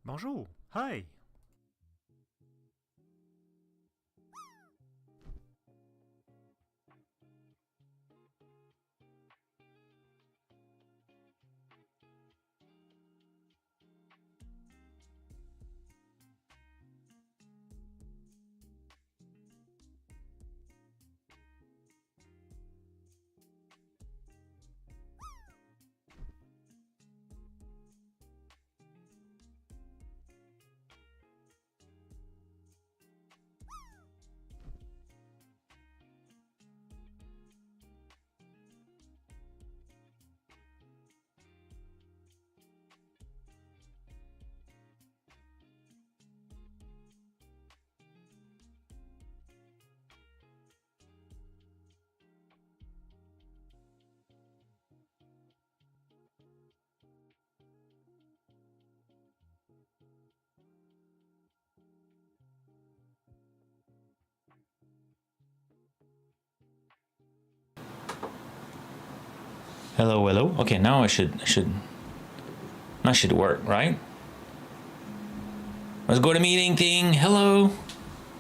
Bonjour. Hi. Hello, hello. Okay, now I should work, right? Let's go to meeting thing. Hello.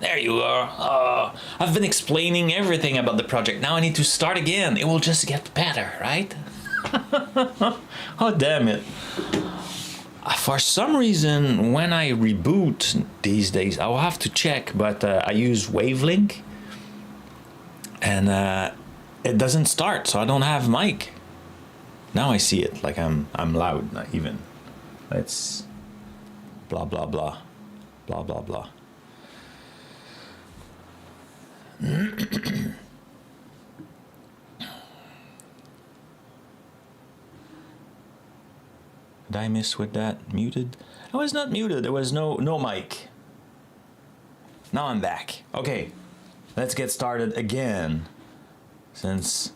There you are. I've been explaining everything about the project. Now I need to start again. It will just get better, right? Oh, damn it. For some reason, when I reboot these days, I'll have to check, but I use Wavelink and it doesn't start, so I don't have mic. Now I see it, like I'm loud, not even. Let's blah, blah, blah, blah, blah, blah. Did I miss with that? Muted? I was not muted, there was no mic. Now I'm back. Okay, let's get started again. Since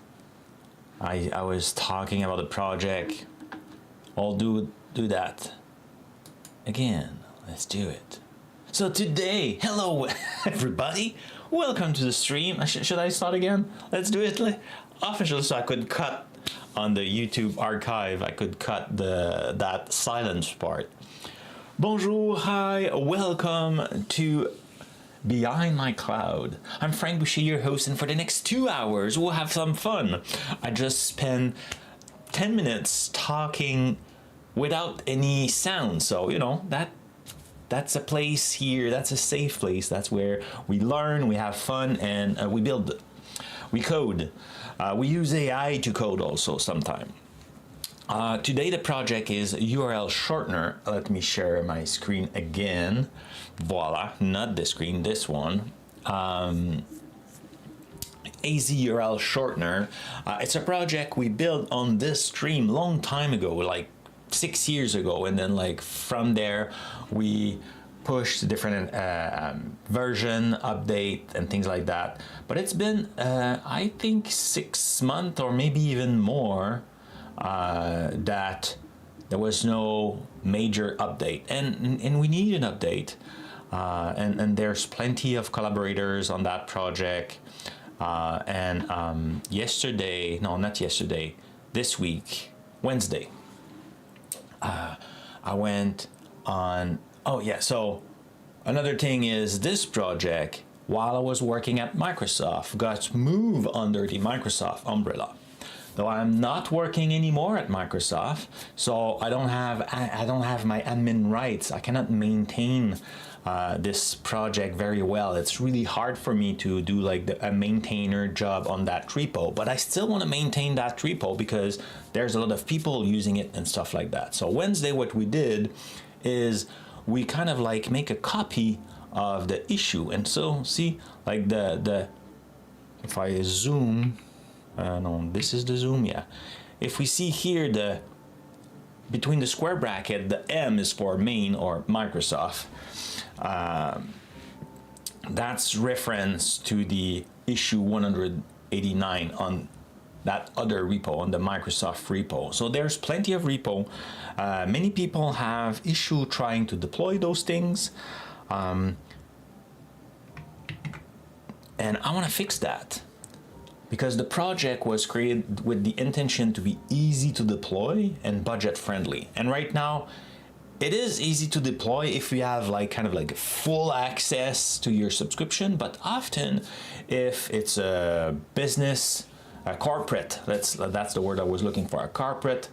I was talking about the project, I'll do that again. Let's do it. So today, hello everybody, welcome to the stream. Should I start again? Let's do it official, so I could cut on the YouTube archive. I could cut that silence part. Bonjour, hi, welcome to Behind My Cloud. I'm Frank Boucher, your host, and for the next 2 hours, we'll have some fun. I just spent 10 minutes talking without any sound, so, you know, that's a place here, that's a safe place. That's where we learn, we have fun, and we build, we code. We use AI to code also sometimes. Today the project is Url Shortener. Let me share my screen again. Voila, not this screen, this one. AZ URL Shortener. It's a project we built on this stream long time ago, like 6 years ago, and then like from there we pushed different version update and things like that. But it's been I think 6 months or maybe even more that there was no major update, and we need an update, and there's plenty of collaborators on that project. Yesterday, no, not yesterday, this week, Wednesday, I went on, oh yeah, so another thing is this project, while I was working at Microsoft, got moved under the Microsoft umbrella. Though I'm not working anymore at Microsoft, so I don't have my admin rights. I cannot maintain this project very well. It's really hard for me to do like a maintainer job on that repo, but I still want to maintain that repo because there's a lot of people using it and stuff like that. So Wednesday, what we did is we kind of like make a copy of the issue. And so see, like if I zoom, no, this is the zoom, yeah. If we see here, between the square bracket, the M is for main or Microsoft. That's reference to the issue 189 on that other repo, on the Microsoft repo. So there's plenty of repo. Many people have issue trying to deploy those things. And I want to fix that, because the project was created with the intention to be easy to deploy and budget friendly. And right now, it is easy to deploy if you have like kind of like full access to your subscription, but often if it's a business, a corporate, that's the word I was looking for, a corporate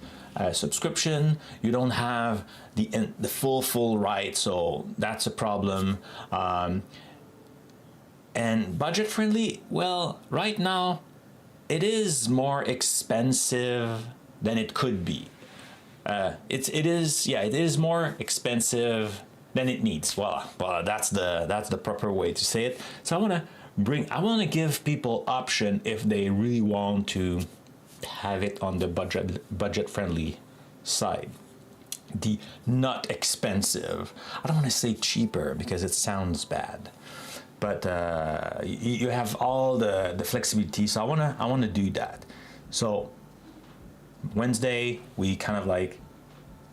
subscription, you don't have the full right, so that's a problem. And budget friendly, well, right now it is more expensive than it could be. It is more expensive than it needs. Well, that's the proper way to say it. So I want to give people option if they really want to have it on the budget friendly side. The not expensive. I don't want to say cheaper because it sounds bad, but you have all the flexibility. So I want to do that. So Wednesday we kind of like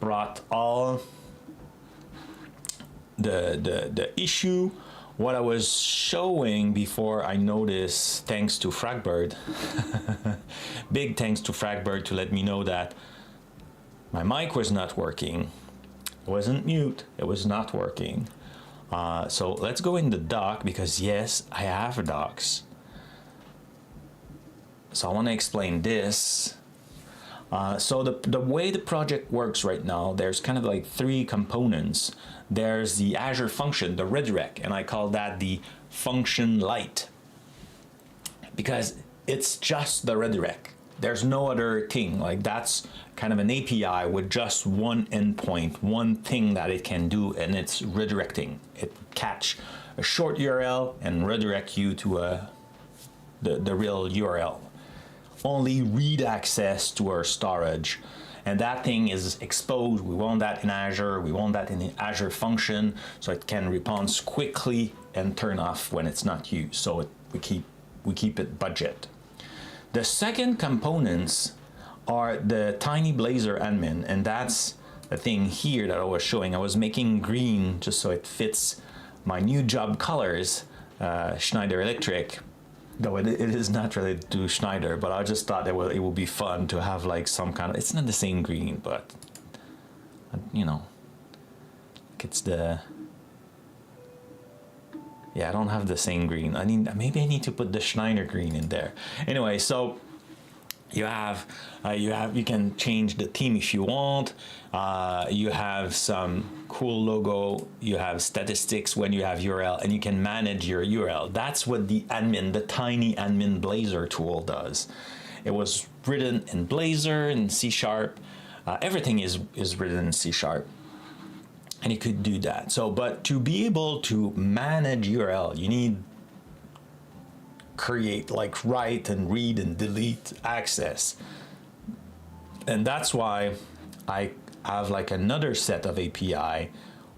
brought all the issue, what I was showing before I noticed, thanks to Fragbird, big thanks to Fragbird to let me know that my mic was not working. It wasn't mute, it was not working. So let's go in the doc, because yes, I have docs. So I want to explain this. So the way the project works right now, there's kind of like 3 components. There's the Azure function, the redirect, and I call that the function light, because it's just the redirect. There's no other thing. Like, that's kind of an API with just one endpoint, one thing that it can do, and it's redirecting. It catch a short URL and redirect you to the real URL. Only read access to our storage, and that thing is exposed. We want that in Azure. We want that in the Azure function, so it can respond quickly and turn off when it's not used. So we keep it budget. The second components are the tiny Blazor admin, and that's the thing here that I was showing. I was making green just so it fits my new job colors, Schneider Electric. Though it is not related to Schneider, but I just thought it would be fun to have like some kind of, it's not the same green, but you know, it's the, yeah, I don't have the same green. Maybe I need to put the Schneider green in there. Anyway, so you can change the theme if you want. You have some cool logo. You have statistics when you have URL, and you can manage your URL. That's what the tiny admin Blazor tool does. It was written in Blazor and C#. Everything is written in C#, and you could do that. So, but to be able to manage URL, you need create, like write and read and delete access. And that's why I have like another set of API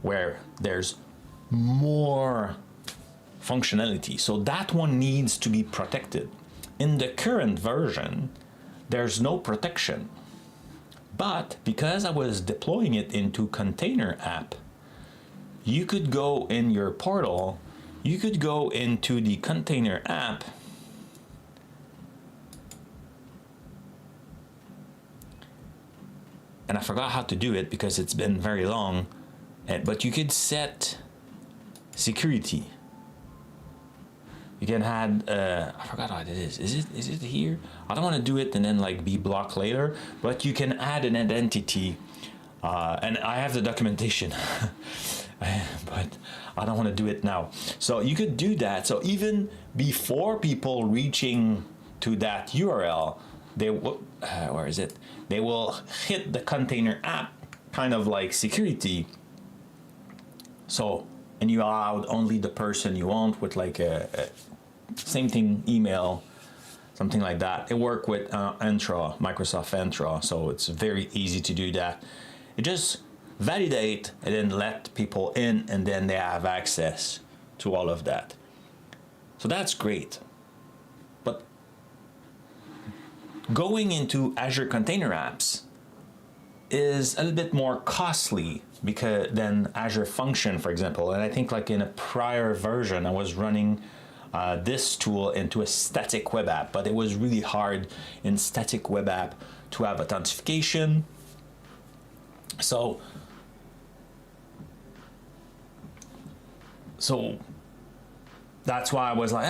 where there's more functionality. So that one needs to be protected. In the current version, there's no protection. But because I was deploying it into container app, you could go in your portal, you could go into the container app and I forgot how to do it because it's been very long, but you could set security. You can add, I forgot how it is. Is it here? I don't want to do it and then like be blocked later, but you can add an identity, and I have the documentation, but I don't want to do it now. So you could do that. So even before people reaching to that URL, they will, where is it? They will hit the container app, kind of like security. So, and you allowed only the person you want with like a same thing, email, something like that. It worked with Entra, Microsoft Entra, so it's very easy to do that. You just validate and then let people in, and then they have access to all of that. So that's great. But going into Azure Container Apps is a little bit more costly because than Azure Function, for example. And I think like in a prior version, I was running this tool into a static web app, but it was really hard in static web app to have authentication. So that's why I was like,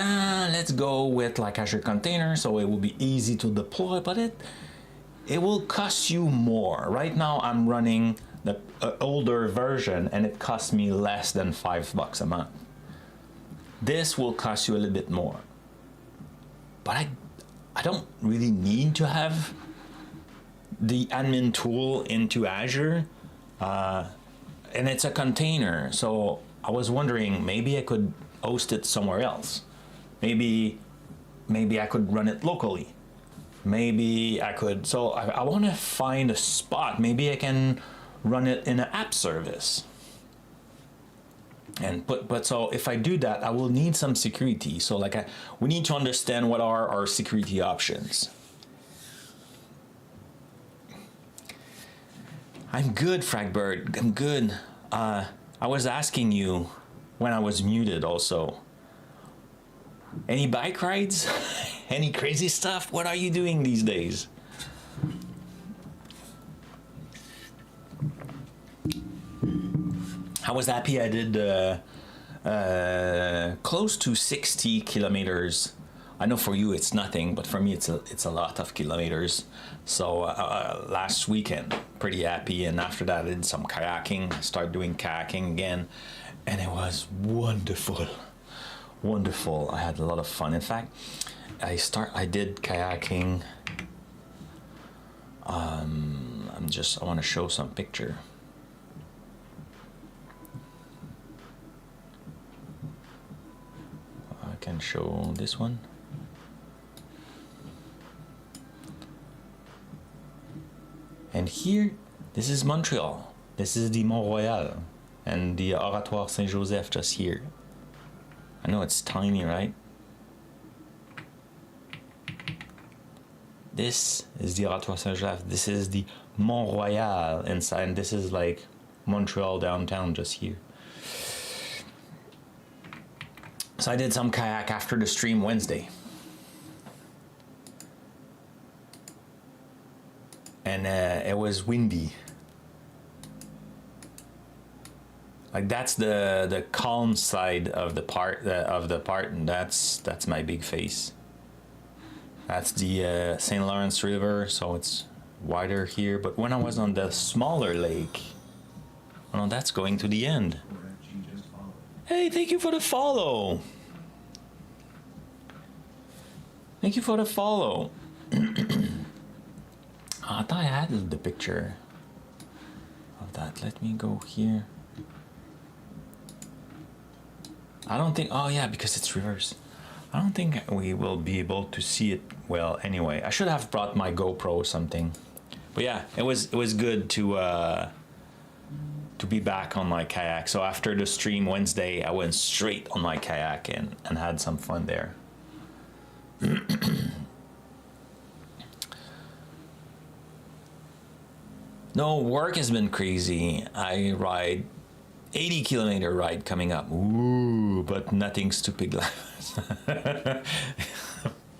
let's go with like Azure Container, so it will be easy to deploy, but it will cost you more. Right now I'm running the older version and it costs me less than $5 a month. This will cost you a little bit more. But I don't really need to have the admin tool into Azure, and it's a container. So I was wondering, maybe I could host it somewhere else. Maybe I could run it locally. Maybe I could, so I want to find a spot. Maybe I can run it in an app service. And but so if I do that, I will need some security. So like we need to understand what are our security options. I'm good, Fragbird. I'm good. I was asking you when I was muted also. Any bike rides? Any crazy stuff? What are you doing these days? I was happy I did close to 60 kilometers. I know for you it's nothing, but for me it's a lot of kilometers. So last weekend, pretty happy, and after that I did some kayaking. Started doing kayaking again, and it was wonderful, wonderful. I had a lot of fun. In fact, I did kayaking. I want to show some picture. I can show this one. And here, this is Montreal. This is the Montreal and the Oratoire Saint-Joseph just here. I know it's tiny, right? This is the Oratoire Saint-Joseph. This is the Mont-Royal inside, and this is like Montreal downtown just here. So I did some kayak after the stream Wednesday. And it was windy. Like that's the calm side of the part, and that's my big face. That's the St. Lawrence River, so it's wider here. But when I was on the smaller lake, oh, that's going to the end. Hey, thank you for the follow. Thank you for the follow. I thought I had the picture. that. Let me go here. I don't think, oh yeah, because it's reverse. I don't think we will be able to see it well anyway. I should have brought my GoPro or something. But yeah, it was good to be back on my kayak. So after the stream Wednesday, I went straight on my kayak and had some fun there. No, work has been crazy. I ride 80-kilometer ride coming up. Ooh, but nothing stupid like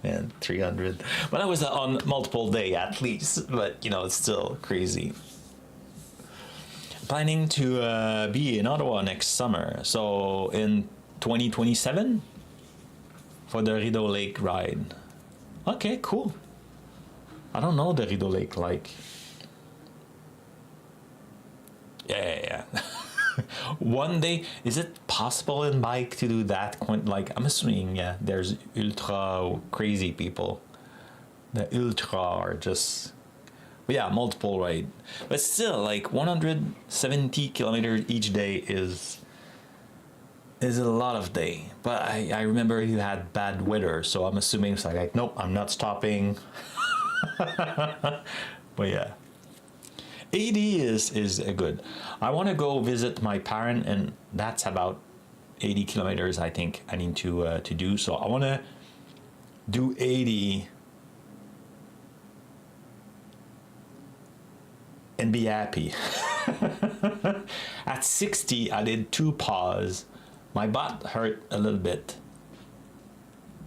and 300. But I was on multiple day at least, but you know, it's still crazy. Planning to be in Ottawa next summer. So in 2027 for the Rideau Lake ride. Okay, cool. I don't know the Rideau Lake like. Yeah. One day, is it possible in bike to do that? Like, I'm assuming, yeah, there's ultra crazy people. The ultra are just, but yeah, multiple ride. But still, like 170 kilometers each day is a lot of day. But I remember you had bad weather, so I'm assuming it's like nope, I'm not stopping. But yeah. 80 is good. I want to go visit my parent, and that's about 80 kilometers I think I need to do. So I want to do 80 and be happy. At 60 I did 2 pause. My butt hurt a little bit.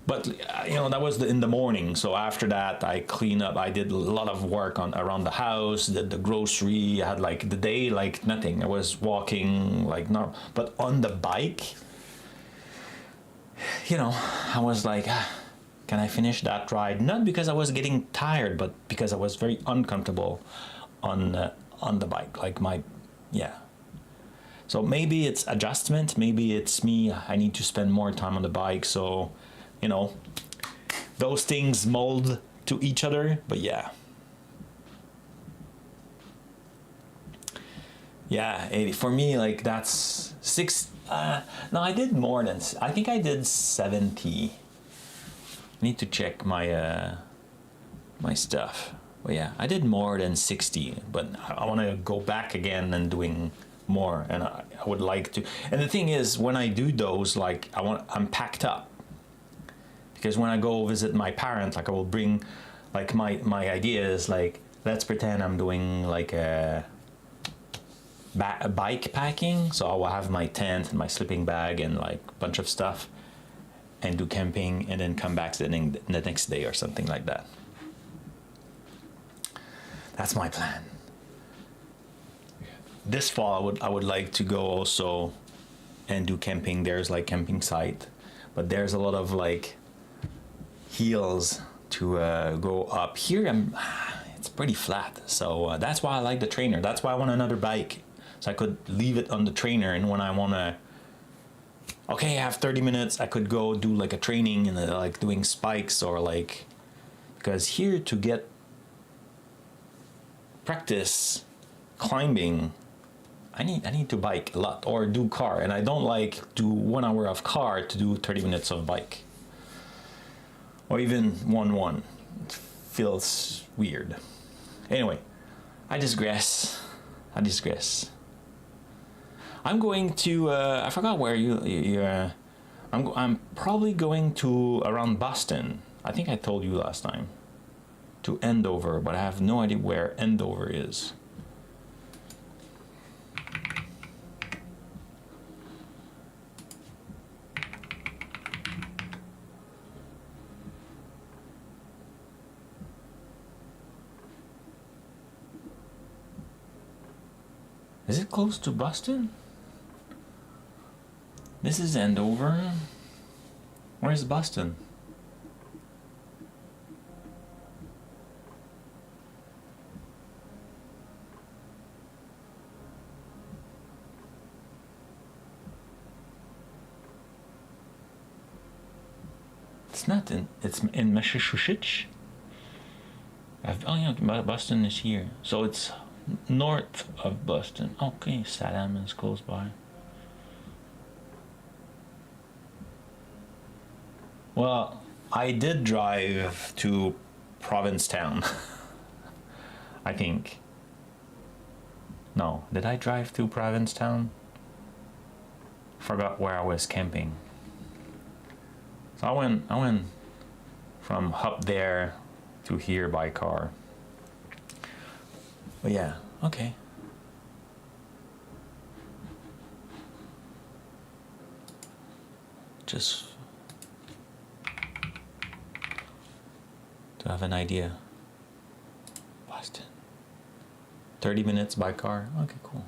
But you know, that was in the morning. So after that, I cleaned up. I did a lot of work around the house, did the grocery. I had like the day like nothing. I was walking like normal. But on the bike, you know, I was like, can I finish that ride? Not because I was getting tired, but because I was very uncomfortable on the bike. Like yeah. So maybe it's adjustment. Maybe it's me. I need to spend more time on the bike. So. You know, those things mold to each other, but yeah. Yeah, 80. For me, like that's 6. No, I did more than, I think I did 70. I need to check my my stuff. But yeah, I did more than 60, but I want to go back again and doing more, and I would like to. And the thing is, when I do those, like I'm packed up. Because when I go visit my parents, like I will bring, like my idea is like, let's pretend I'm doing like a bike packing. So I will have my tent and my sleeping bag and like a bunch of stuff and do camping and then come back the next day or something like that. That's my plan. This fall I would like to go also and do camping. There's like camping site, but there's a lot of like hills to go up. Here it's pretty flat, so that's why I like the trainer. That's why I want another bike, so I could leave it on the trainer, and when I want to, okay, I have 30 minutes, I could go do like a training and like doing spikes or like, because here to get practice climbing I need to bike a lot or do car, and I don't like do 1 hour of car to do 30 minutes of bike. Or even 1-1. It feels weird. Anyway, I digress. I'm going to, I forgot where you're, I'm probably going to around Boston. I think I told you last time. To Andover, but I have no idea where Andover is. Is it close to Boston? This is Andover. Where's Boston? It's not in, it's in Massachusetts. Oh yeah, Boston is here. So it's north of Boston. Okay, Salem is close by. Well, I did drive to Provincetown. I think. No, did I drive to Provincetown? Forgot where I was camping. So I went from up there to here by car. But yeah, okay. Just to have an idea. Boston. 30 minutes by car. Okay, cool.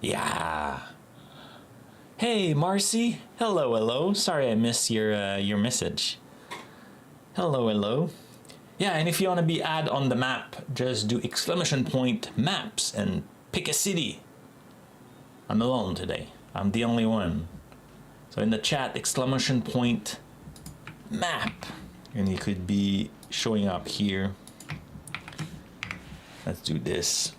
Yeah. Hey, Marcy. Hello, hello. Sorry I missed your message. Hello, hello. Yeah, and if you want to be add on the map, just do ! maps and pick a city. I'm alone today. I'm the only one. So in the chat, ! map. And you could be showing up here. Let's do this.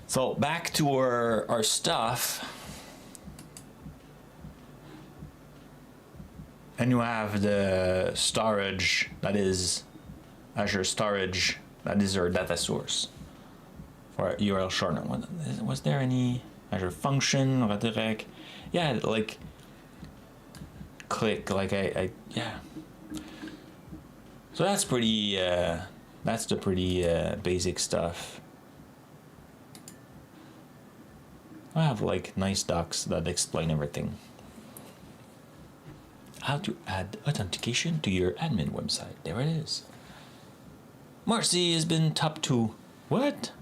So back to our stuff. And you have the storage, that is Azure storage, that is our data source for Url Shortener. Was there any Azure function, redirect? Yeah, like click, like yeah. So that's pretty, that's the pretty basic stuff. I have like nice docs that explain everything. How to add authentication to your admin website. There it is. Marcy has been top 2. What?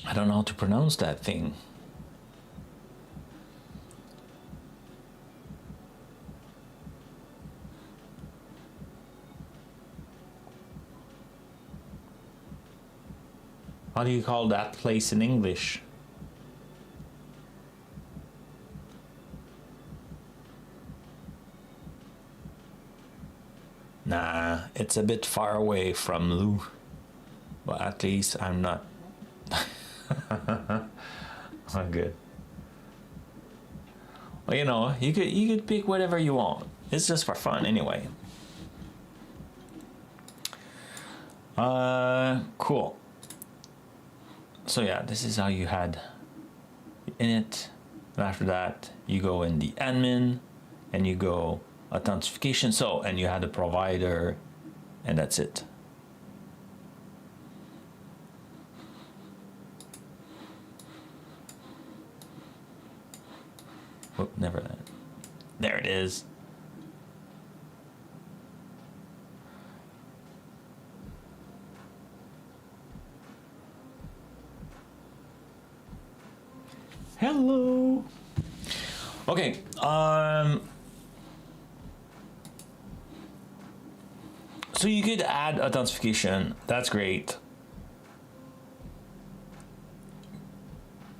I don't know how to pronounce that thing. How do you call that place in English? Nah, it's a bit far away from Lou. But at least I'm not. Oh, good. Well, you know, you could pick whatever you want. It's just for fun anyway. Cool. So yeah, this is how you had init. And after that, you go in the admin and you go authentication. So, and you had a provider and that's it. Whoop, never that. There it is. Hello. Okay. So you could add authentication. That's great.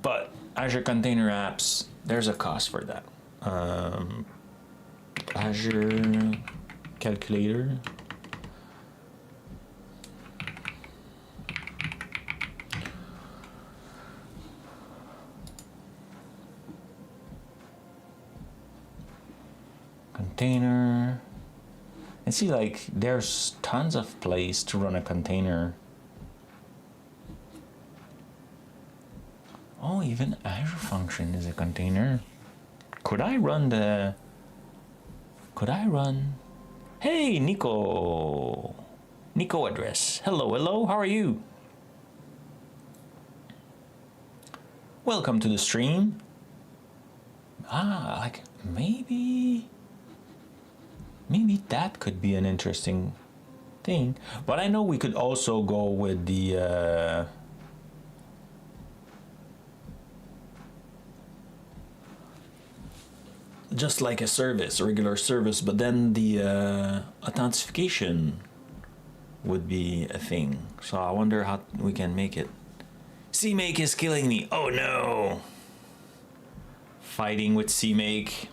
But Azure Container Apps, there's a cost for that. Azure Calculator. Container. And see, like, there's tons of place to run a container. Oh, even Azure function is a container. Could I run? Hey, Nico address. Hello, hello, how are you? Welcome to the stream. Like, maybe Maybe that could be an interesting thing. But I know we could also go with the just like a service, a regular service, but then the authentication would be a thing. So I wonder how we can make it. CMake is killing me. Oh no! Fighting with CMake.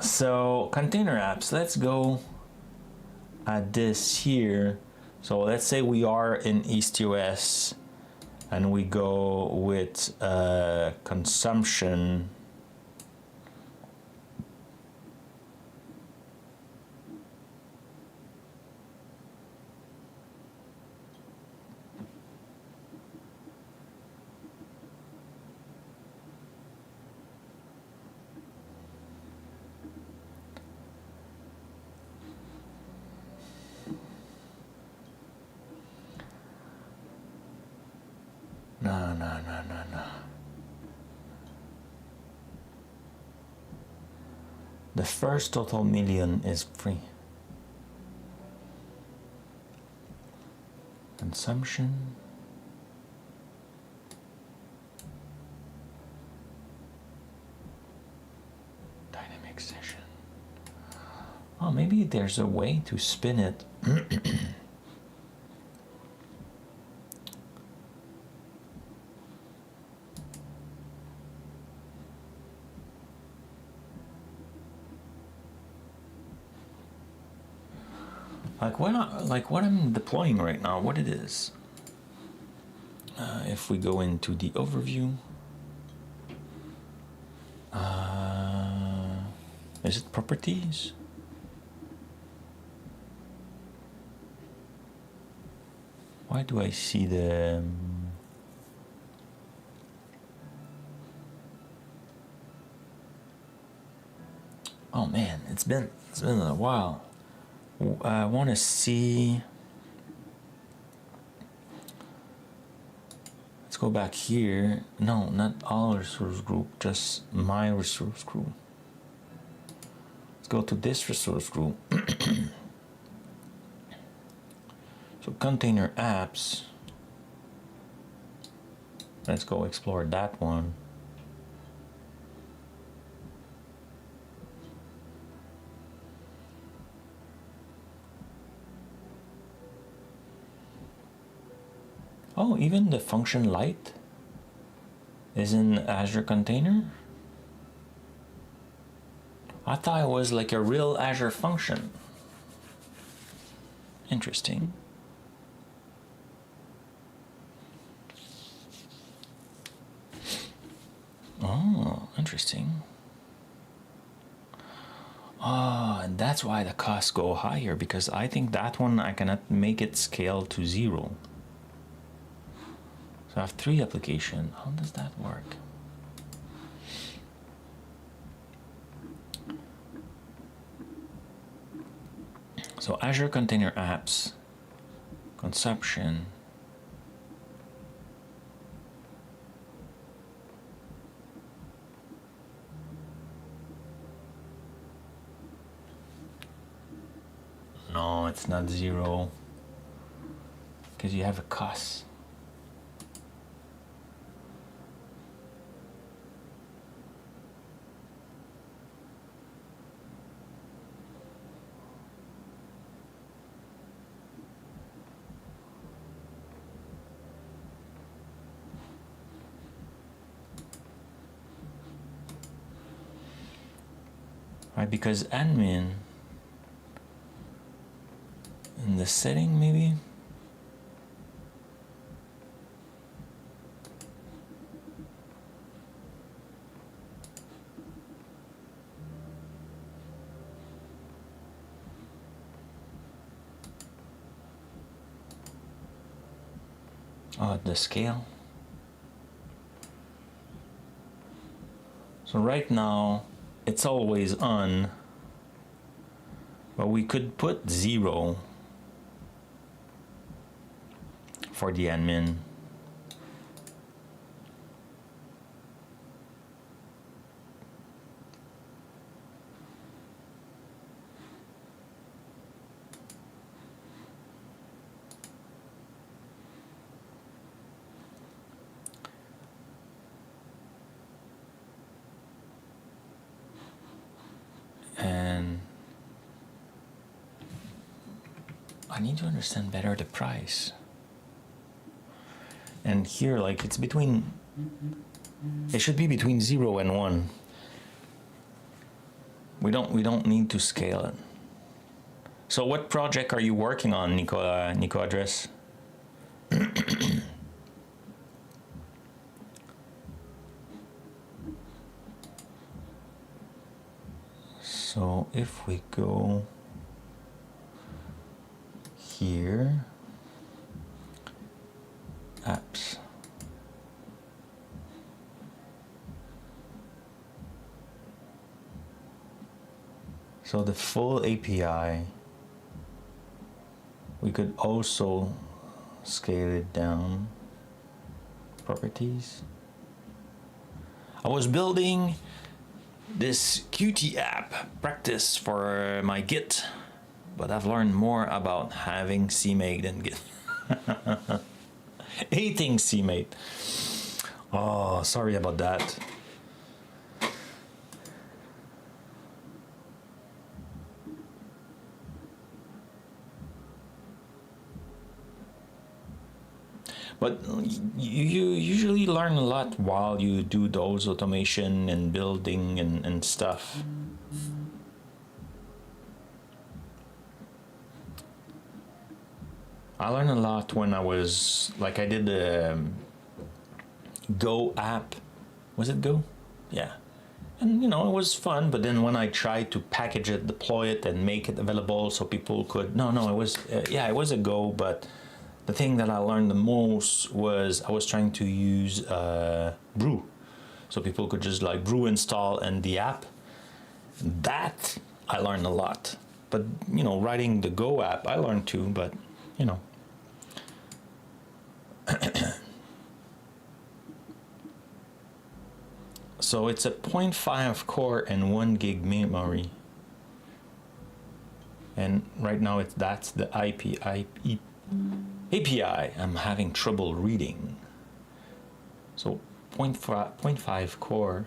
So container apps, let's go at this here. So let's say we are in EastUS and we go with consumption. No. The first total million is free. Consumption. Dynamic session. Oh, maybe there's a way to spin it. Like what I'm deploying right now, what it is. If we go into the overview, is it properties? Why do I see the oh man, it's been a while. I want to see. Let's go back here. No, not all resource group, just my resource group. Let's go to this resource group. So container apps. Let's go explore that one. Oh, even the function light is in Azure Container? I thought it was like a real Azure function. Interesting. Oh, interesting. Oh, and that's why the costs go higher, because I think that one I cannot make it scale to 0. So I have 3 applications. How does that work? So Azure Container Apps, consumption. No, it's not 0, because you have a cost. Right, because admin in the setting maybe. Oh, the scale. So right now it's always on, but we could put 0 for the admin. I need to understand better the price. And here, like, it's between, it should be between 0 and 1. We don't need to scale it. So what project are you working on, Nico Address? So if we go here, apps. So the full API, we could also scale it down. Properties. I was building this Qt app practice for my Git, but I've learned more about having CMake than Git. Hating CMake. Oh, sorry about that. But you usually learn a lot while you do those automation and building and stuff. I learned a lot when I was, like, I did the Go app. Was it Go? Yeah. And, you know, it was fun, but then when I tried to package it, deploy it, and make it available so people could... No, it was... yeah, it was a Go, but the thing that I learned the most was I was trying to use Brew. So people could just, like, Brew install and the app. That, I learned a lot. But, you know, writing the Go app, I learned too, but, you know. So it's a 0.5 core and 1 gig memory. And right now that's the API. I'm having trouble reading. So 0.5 core.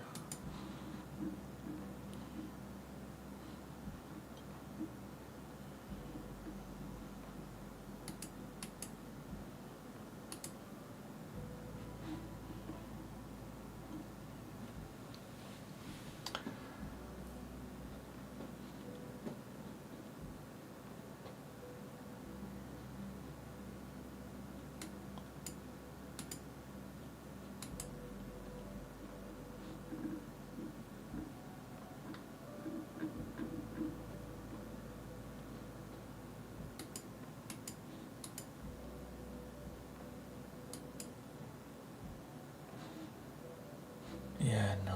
Yeah, no.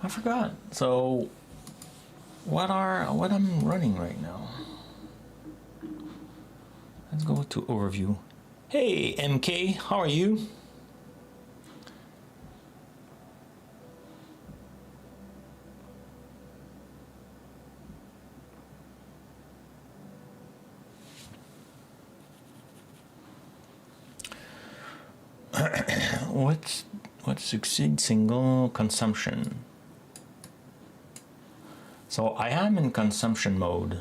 I forgot. So what I'm running right now? Let's go to overview. Hey MK, how are you? What succeed single consumption? So I am in consumption mode.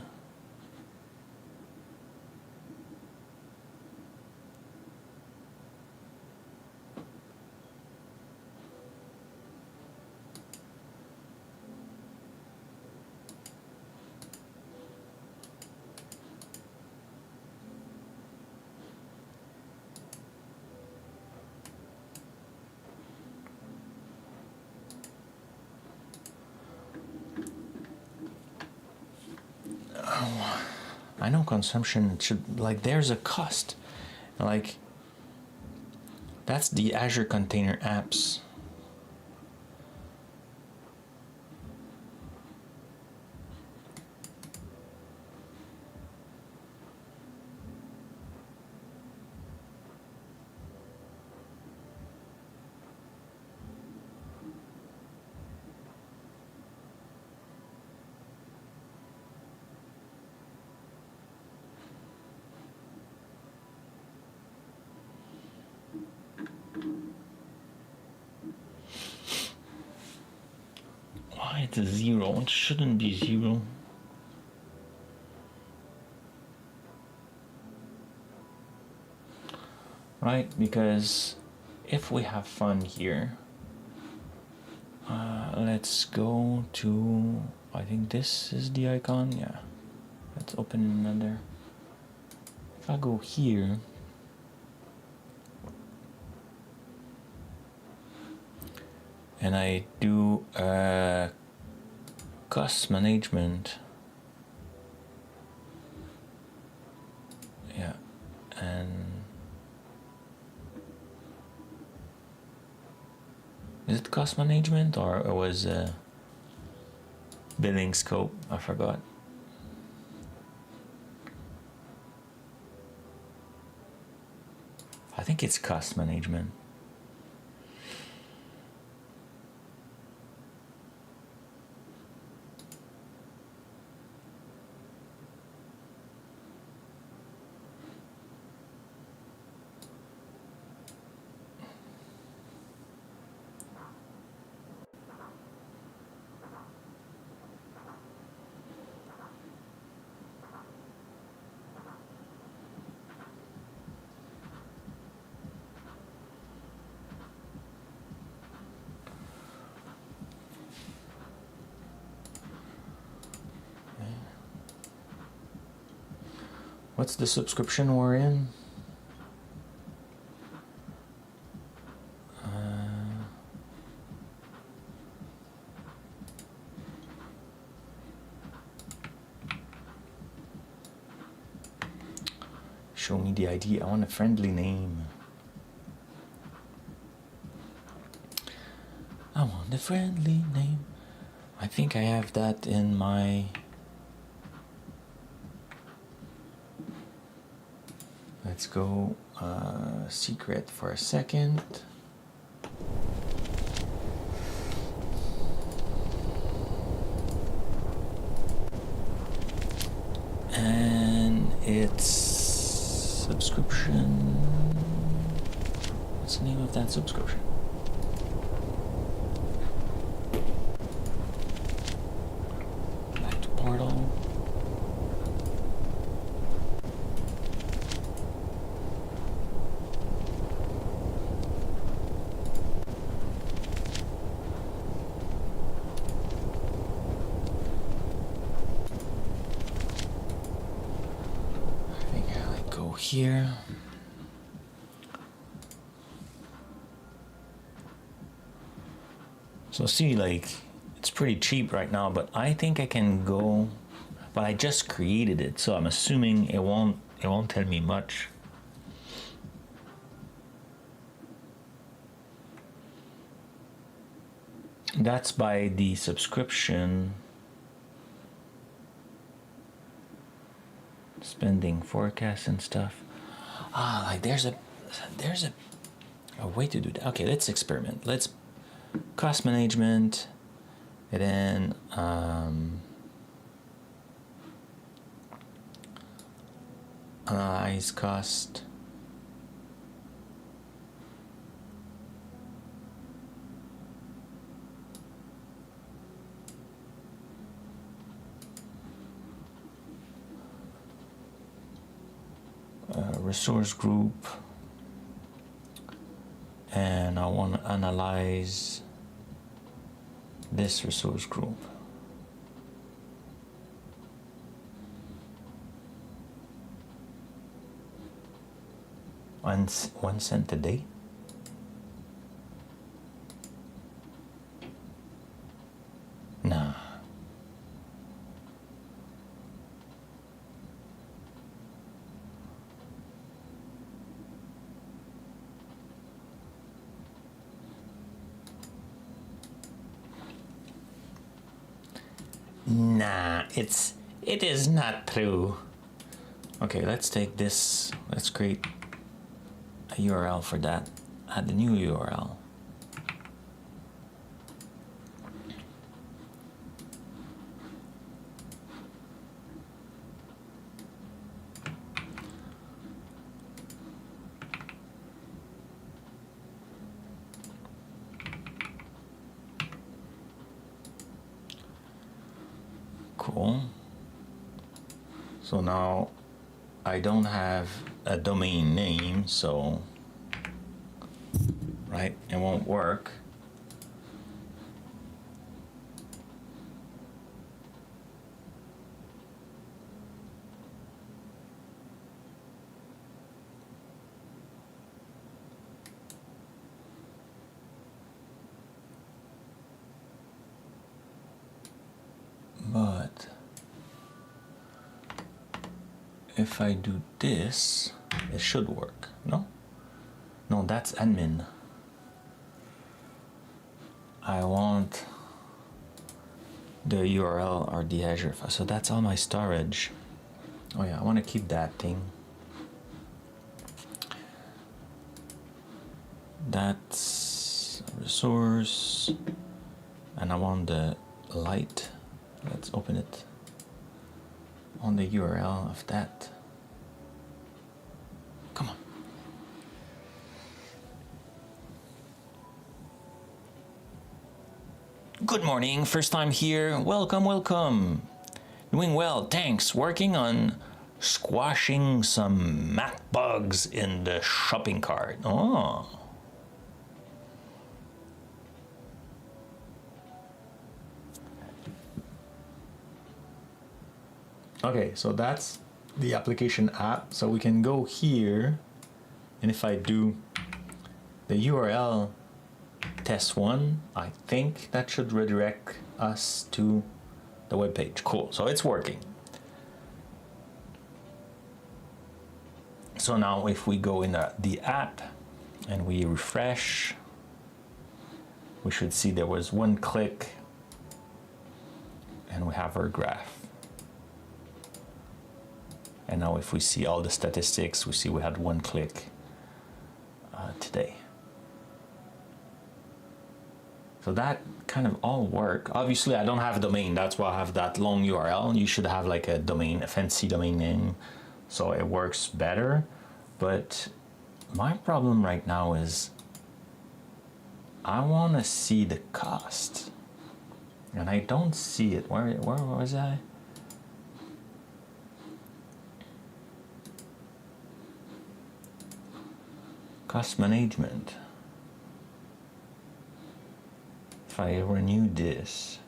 I know consumption should, like, there's a cost. Like, that's the Azure Container Apps. Why it's a 0? It shouldn't be 0. Right, because if we have fun here, let's go to, I think this is the icon, yeah. Let's open another. If I go here, and I do cost management, yeah, and is it cost management or it was billing scope? I forgot. I think it's cost management. What's the subscription we're in? Show me the ID. I want a friendly name. I want a friendly name. I think I have that in my... Let's go secret for a second. And it's subscription. What's the name of that subscription? Back to portal. Here. So see, like, it's pretty cheap right now, but I think I can go, but I just created it, so I'm assuming it won't tell me much. That's by the subscription. Spending forecast and stuff. Like there's a way to do that. Okay, let's experiment. Let's cost management, and then analyze cost. Resource group, and I want to analyze this resource group. $1 cent a day. Nah. Nah, it is not true. Okay, let's take this. Let's create a URL for that. Add the new URL. Cool. So now I don't have a domain name, so right, it won't work. But if I do this, it should work. No? No, that's admin. I want the URL or the Azure file. So that's all my storage. Oh yeah, I want to keep that thing. That's a resource. And I want the light. Let's open it on the URL of that. Come on. Good morning, first time here. Welcome, welcome. Doing well, thanks. Working on squashing some Mac bugs in the shopping cart. Oh. Okay, so that's the application app. So we can go here, and if I do the URL test1, I think that should redirect us to the web page. Cool, so it's working. So now if we go in the app and we refresh, we should see there was one click and we have our graph. And now if we see all the statistics, we see we had one click today. So that kind of all work. Obviously I don't have a domain, that's why I have that long URL. You should have like a domain, a fancy domain name, so it works better. But my problem right now is I want to see the cost. And I don't see it. Where was I? Cost management. If I renew this,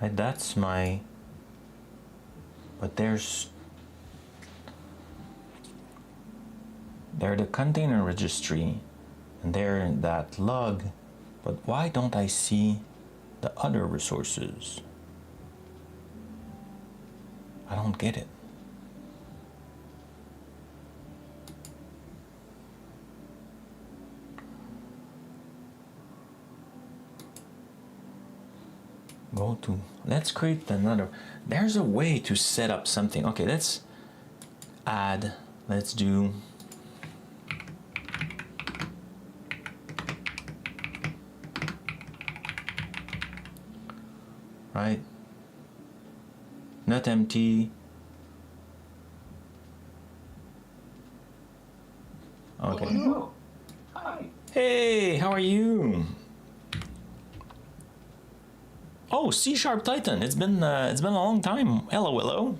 right, that's my, but there's the container registry and there that log, but why don't I see the other resources? I don't get it. Go to, let's create another, there's a way to set up something. Okay, let's add, let's do right, not empty. Okay. Hello. Hi. Hey, how are you? Oh, C# Titan. It's been a long time. Hello, hello.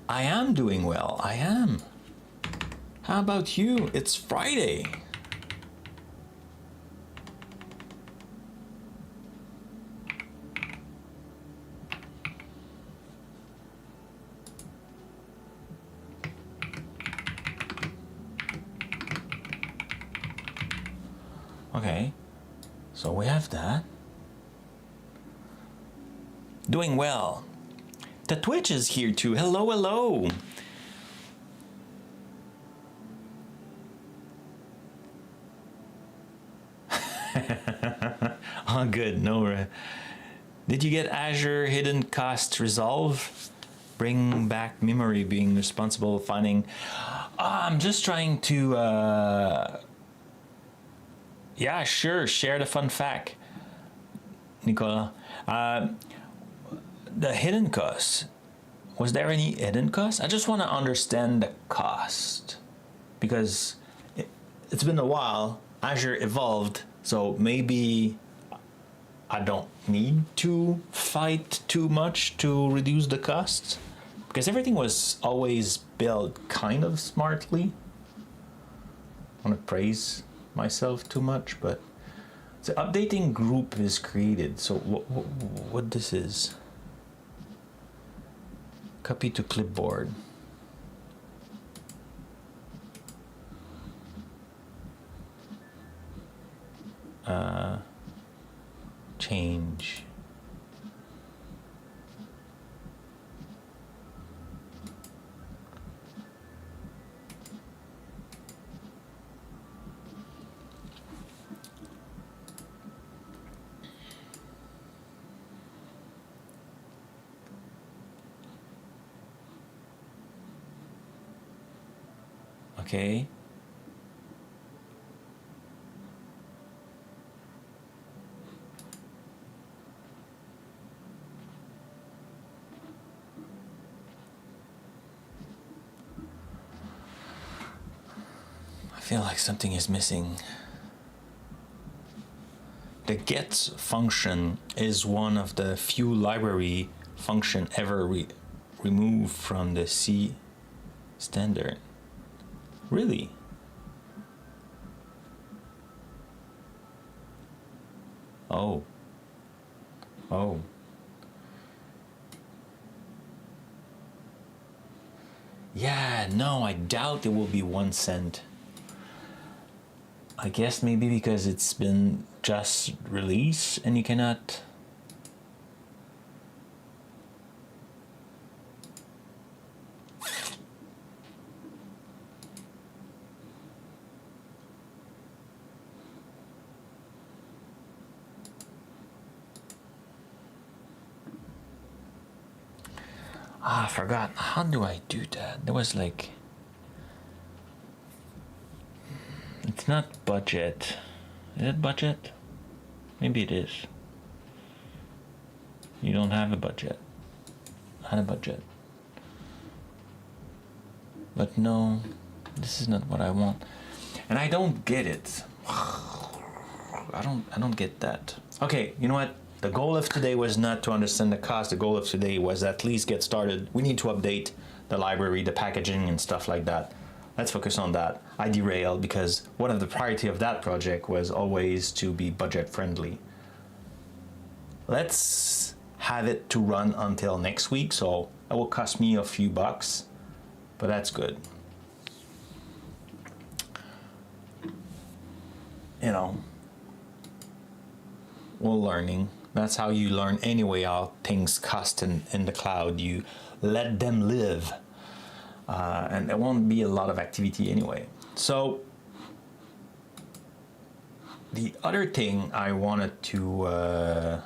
I am doing well. I am. How about you? It's Friday. Okay, so we have that. Doing well. The Twitch is here too. Hello, hello. Oh, good. No. Did you get Azure hidden cost resolve? Bring back memory being responsible for finding. I'm just trying to Yeah, sure. Share the fun fact, Nicola. The hidden costs. Was there any hidden cost? I just want to understand the cost because it's been a while. Azure evolved, so maybe I don't need to fight too much to reduce the costs because everything was always built kind of smartly. I want to praise myself too much, but the updating group is created. So what this is? Copy to clipboard. Change. Okay. I feel like something is missing. The get function is one of the few library function ever removed from the C standard. Really? Oh. Oh. Yeah, no, I doubt it will be 1 cent. I guess maybe because it's been just released and you cannot. I forgot. How do I do that? There was like. It's not budget. Is it budget? Maybe it is. You don't have a budget. Add a budget. But no, this is not what I want. And I don't get it. I don't get that. Okay, you know what? The goal of today was not to understand the cost. The goal of today was at least get started. We need to update the library, the packaging and stuff like that. Let's focus on that. I derailed because one of the priority of that project was always to be budget friendly. Let's have it to run until next week, so it will cost me a few bucks, but that's good. You know, we're learning. That's how you learn anyway, how things cost in the cloud. You let them live. And there won't be a lot of activity anyway. So the other thing I wanted to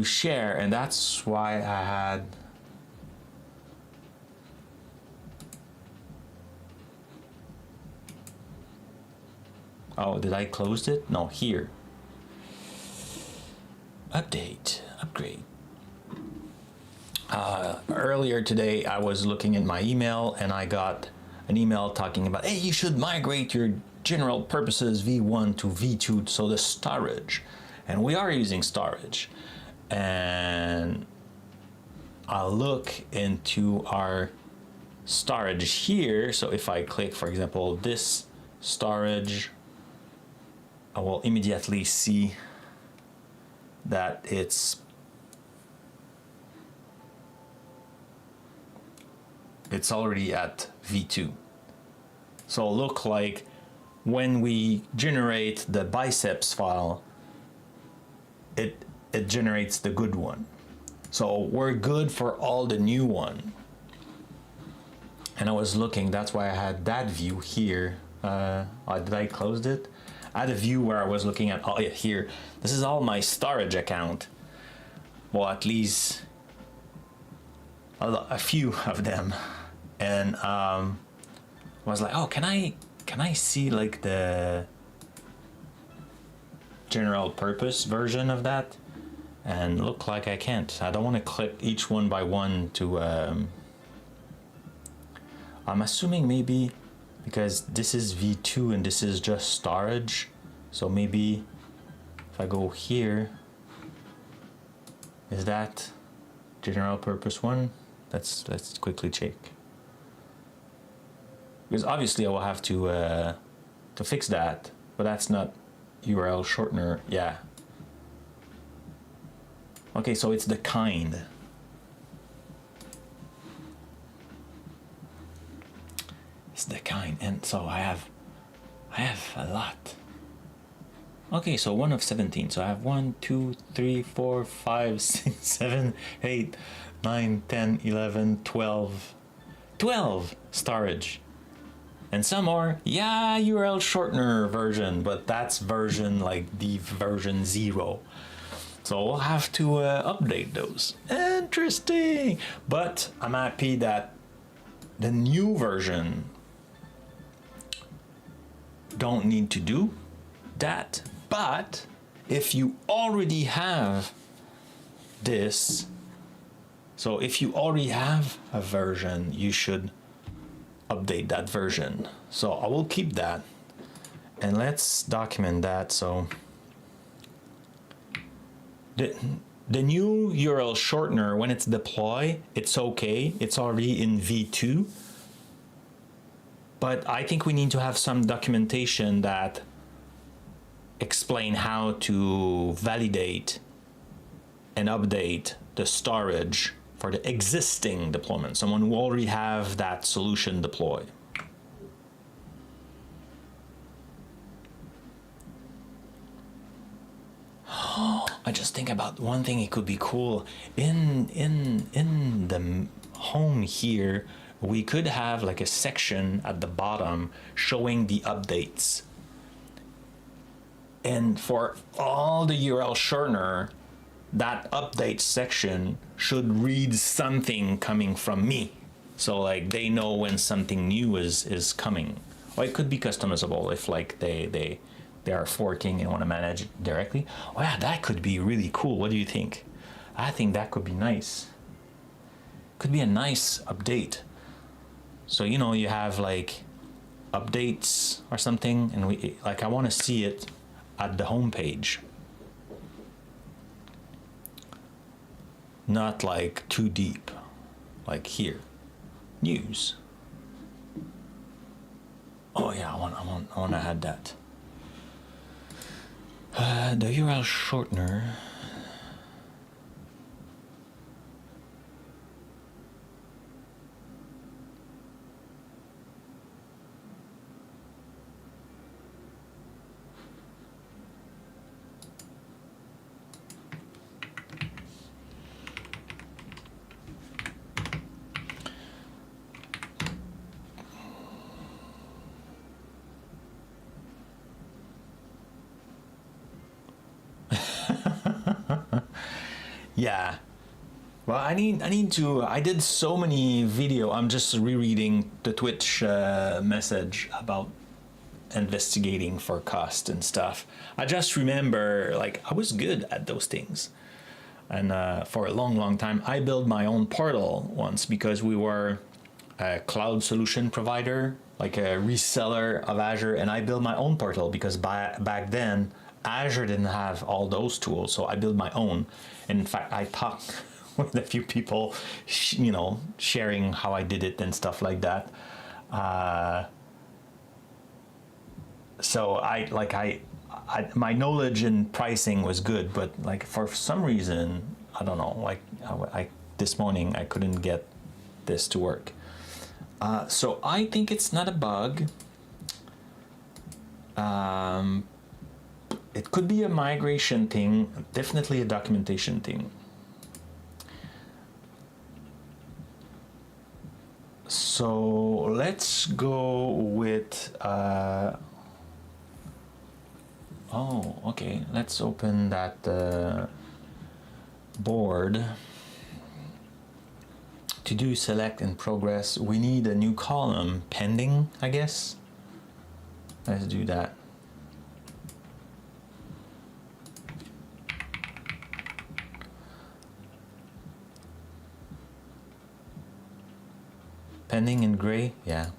share, and that's why I had did I close it? No, here. Update, upgrade. Earlier today, I was looking at my email and I got an email talking about, hey, you should migrate your general purposes V1 to V2, so the storage. And we are using storage. And I'll look into our storage here. So if I click, for example, this storage, I will immediately see that it's already at V2. So look like when we generate the biceps file, it generates the good one. So we're good for all the new one. And I was looking, that's why I had that view here. Did I close it? I had a view where I was looking at, oh yeah, here. This is all my storage account. Well, at least a few of them. And I was like, oh, can I can I see like the general purpose version of that? And look like I can't. I don't want to click each one by one to I'm assuming maybe because this is v2 and this is just storage, so maybe if I go here, is that general purpose one? Let's quickly check, because obviously I will have to fix that, but that's not URL shortener. Yeah, okay, so it's the kind. It's the kind, and so I have a lot. Okay, so 1 of 17. So I have 1, 2, 3, 4, 5, 6, 7, 8, 9, 10, 11, 12. 12 storage. And some are, yeah, URL shortener version, but that's version like the version 0. So we'll have to update those. Interesting. But I'm happy that the new version don't need to do that. But if you already have this, so if you already have a version, you should update that version. So I will keep that, and let's document that. So the new URL shortener, when it's deployed, it's okay. It's already in v2. But I think we need to have some documentation that explain how to validate and update the storage for the existing deployment, someone who already have that solution deployed. I just think about one thing. It could be cool in the home here. We could have like a section at the bottom showing the updates. And for all the URL shortener, that update section should read something coming from me. So like they know when something new is coming. Or it could be customizable if like they are forking and want to manage it directly. Oh yeah, that could be really cool. What do you think? I think that could be nice. Could be a nice update. So, you know, you have like updates or something, and we like I want to see it at the home page, not like too deep, like here, news. Oh yeah, I want to add that. The URL shortener. Yeah, well, I need to. I did so many video. I'm just rereading the Twitch message about investigating for cost and stuff. I just remember like I was good at those things, and for a long time I built my own portal once because we were a cloud solution provider, like a reseller of Azure, and I built my own portal because back then Azure didn't have all those tools, so I built my own. And in fact, I talked with a few people, you know, sharing how I did it and stuff like that. So my knowledge in pricing was good, but like for some reason, I don't know, like this morning I couldn't get this to work. So I think it's not a bug. It could be a migration thing, definitely a documentation thing. So let's go with, oh, okay, let's open that board. To do select and progress, we need a new column, pending, I guess. Let's do that. Pending in gray, yeah.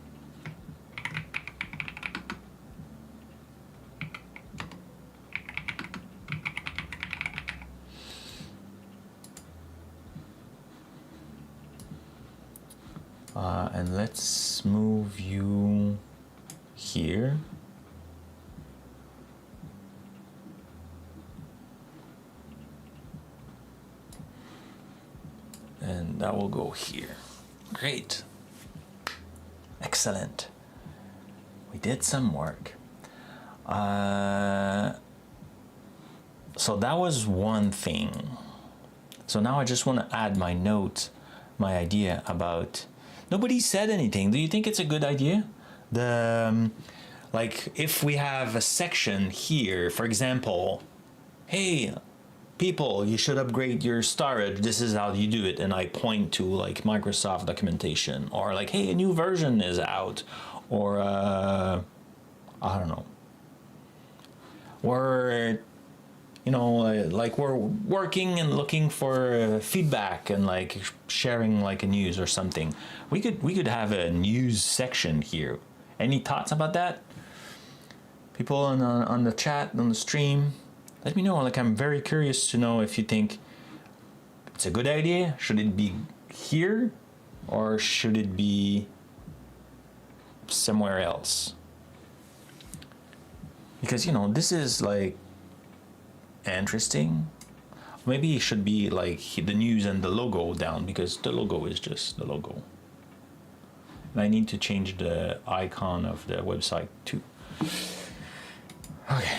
And let's move you here. And that will go here. Great. Excellent. We did some work. So that was one thing. So now I just want to add my note, my idea about, nobody said anything. Do you think it's a good idea? Like if we have a section here, for example, hey, people, you should upgrade your storage. This is how you do it. And I point to like Microsoft documentation, or like, hey, a new version is out, or I don't know. Or, you know, like we're working and looking for feedback and like sharing like a news or something. We could have a news section here. Any thoughts about that? People on the chat, on the stream, let me know. Like, I'm very curious to know if you think it's a good idea. Should it be here or should it be somewhere else? Because, you know, this is like interesting. Maybe it should be like the news and the logo down, because the logo is just the logo. And I need to change the icon of the website too. Okay.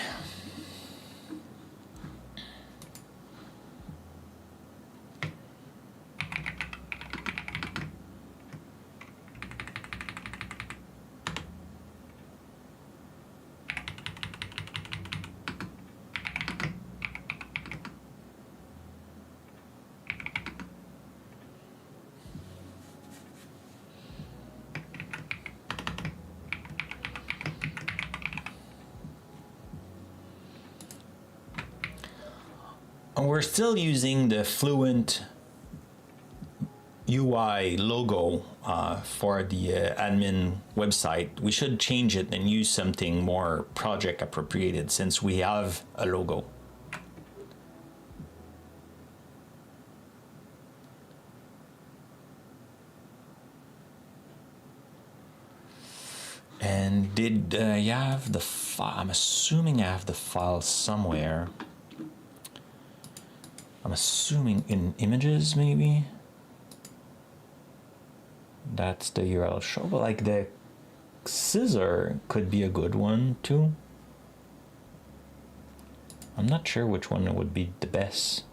We're still using the Fluent UI logo for the admin website. We should change it and use something more project appropriated, since we have a logo. And did you have the file? I'm assuming I have the file somewhere. I'm assuming in images, maybe. That's the URL show, but like the scissor could be a good one too. I'm not sure which one would be the best.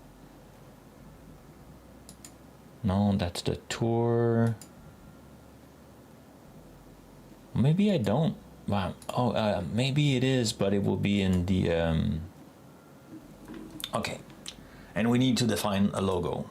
No, that's the tour. Maybe I don't. Wow. Oh, maybe it is, but it will be in the. Okay. And we need to define a logo.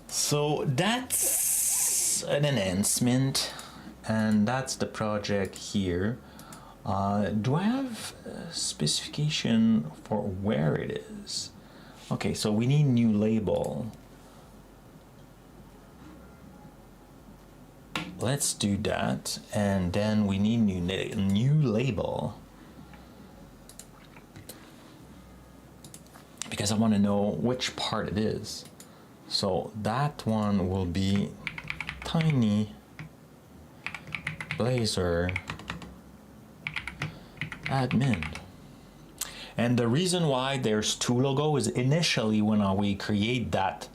So that's an enhancement, and that's the project here. Do I have a specification for where it is? Okay, so we need new label. Let's do that, and then we need new label, because I want to know which part it is. So that one will be Tiny Blazor Admin. And the reason why there's two logos is initially when we create that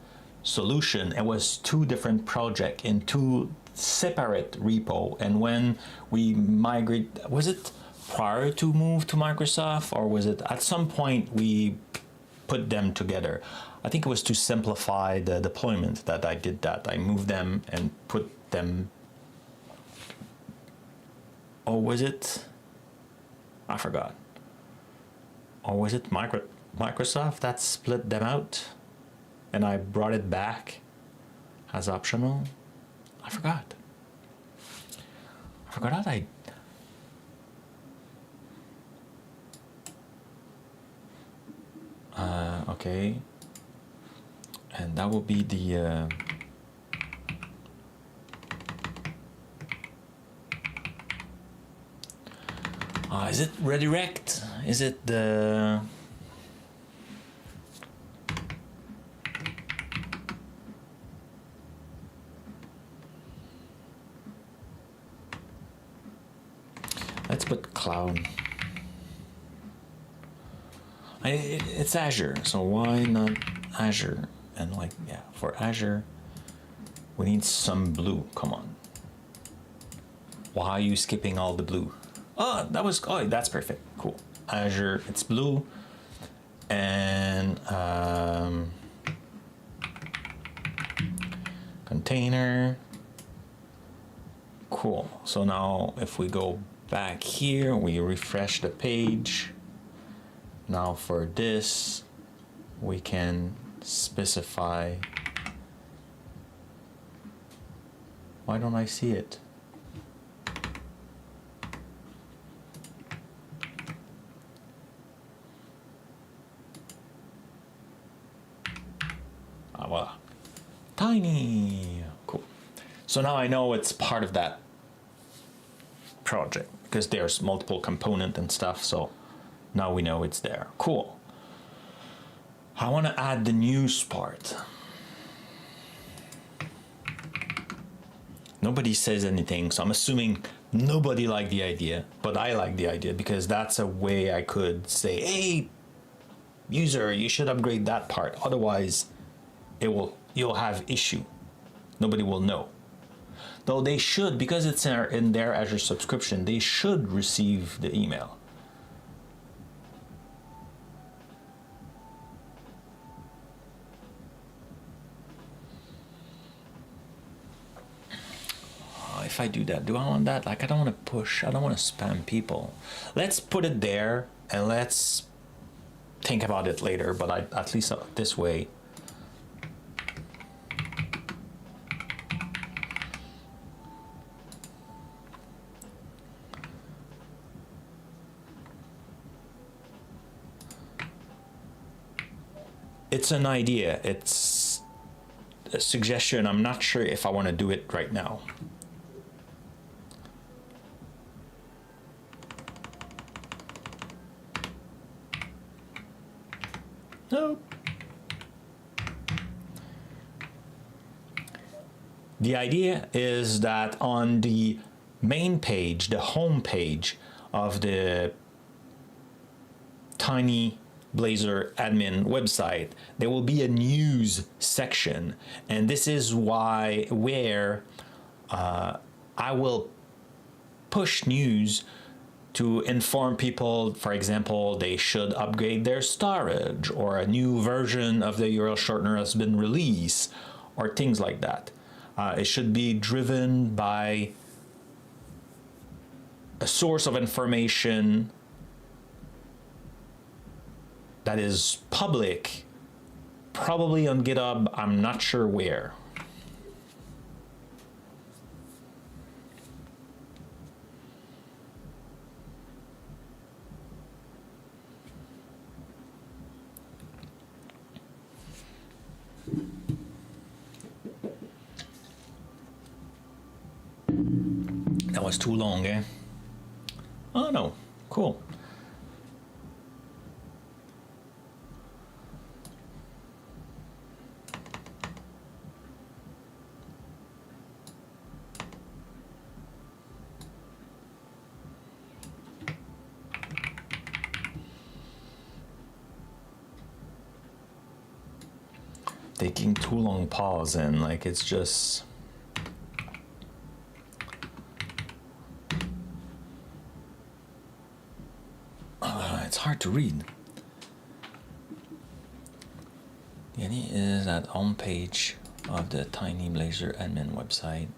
solution, it was two different projects in two separate repo. And when we migrate, was it prior to move to Microsoft, or was it at some point we put them together. I think it was to simplify the deployment that I did that. I moved them and put them. Or was it? I forgot. Or was it Microsoft that split them out and I brought it back as optional? I forgot. I forgot I. Okay. And that will be the. Is it redirect? Is it the? Let's put cloud. It's Azure, so why not Azure? And like, yeah, for Azure, we need some blue. Come on. Why are you skipping all the blue? Oh, that's perfect. Cool. Azure, it's blue. And container. Cool. So now if we go back here, we refresh the page. Now for this, we can specify. Why don't I see it? Voila. Tiny. Cool. So now I know it's part of that project because there's multiple component and stuff. So now we know it's there. Cool. I want to add the news part. Nobody says anything, so I'm assuming nobody liked the idea, but I like the idea because that's a way I could say, hey, user, you should upgrade that part. Otherwise, you'll have issue. Nobody will know. Though they should, because it's in their Azure subscription, they should receive the email. If I do that, do I want that? Like, I don't want to push. I don't want to spam people. Let's put it there and let's think about it later. But at least this way. It's an idea. It's a suggestion. I'm not sure if I want to do it right now. No. The idea is that on the main page, the home page of the Tiny Blazor admin website, there will be a news section, and this is where I will push news to inform people, for example, they should upgrade their storage, or a new version of the URL shortener has been released, or things like that. It should be driven by a source of information that is public, probably on GitHub, I'm not sure where. That was too long, eh? Oh no, cool. Taking too long pause and like it's just it's hard to read. Any is at home page of the Tiny Blazor admin website.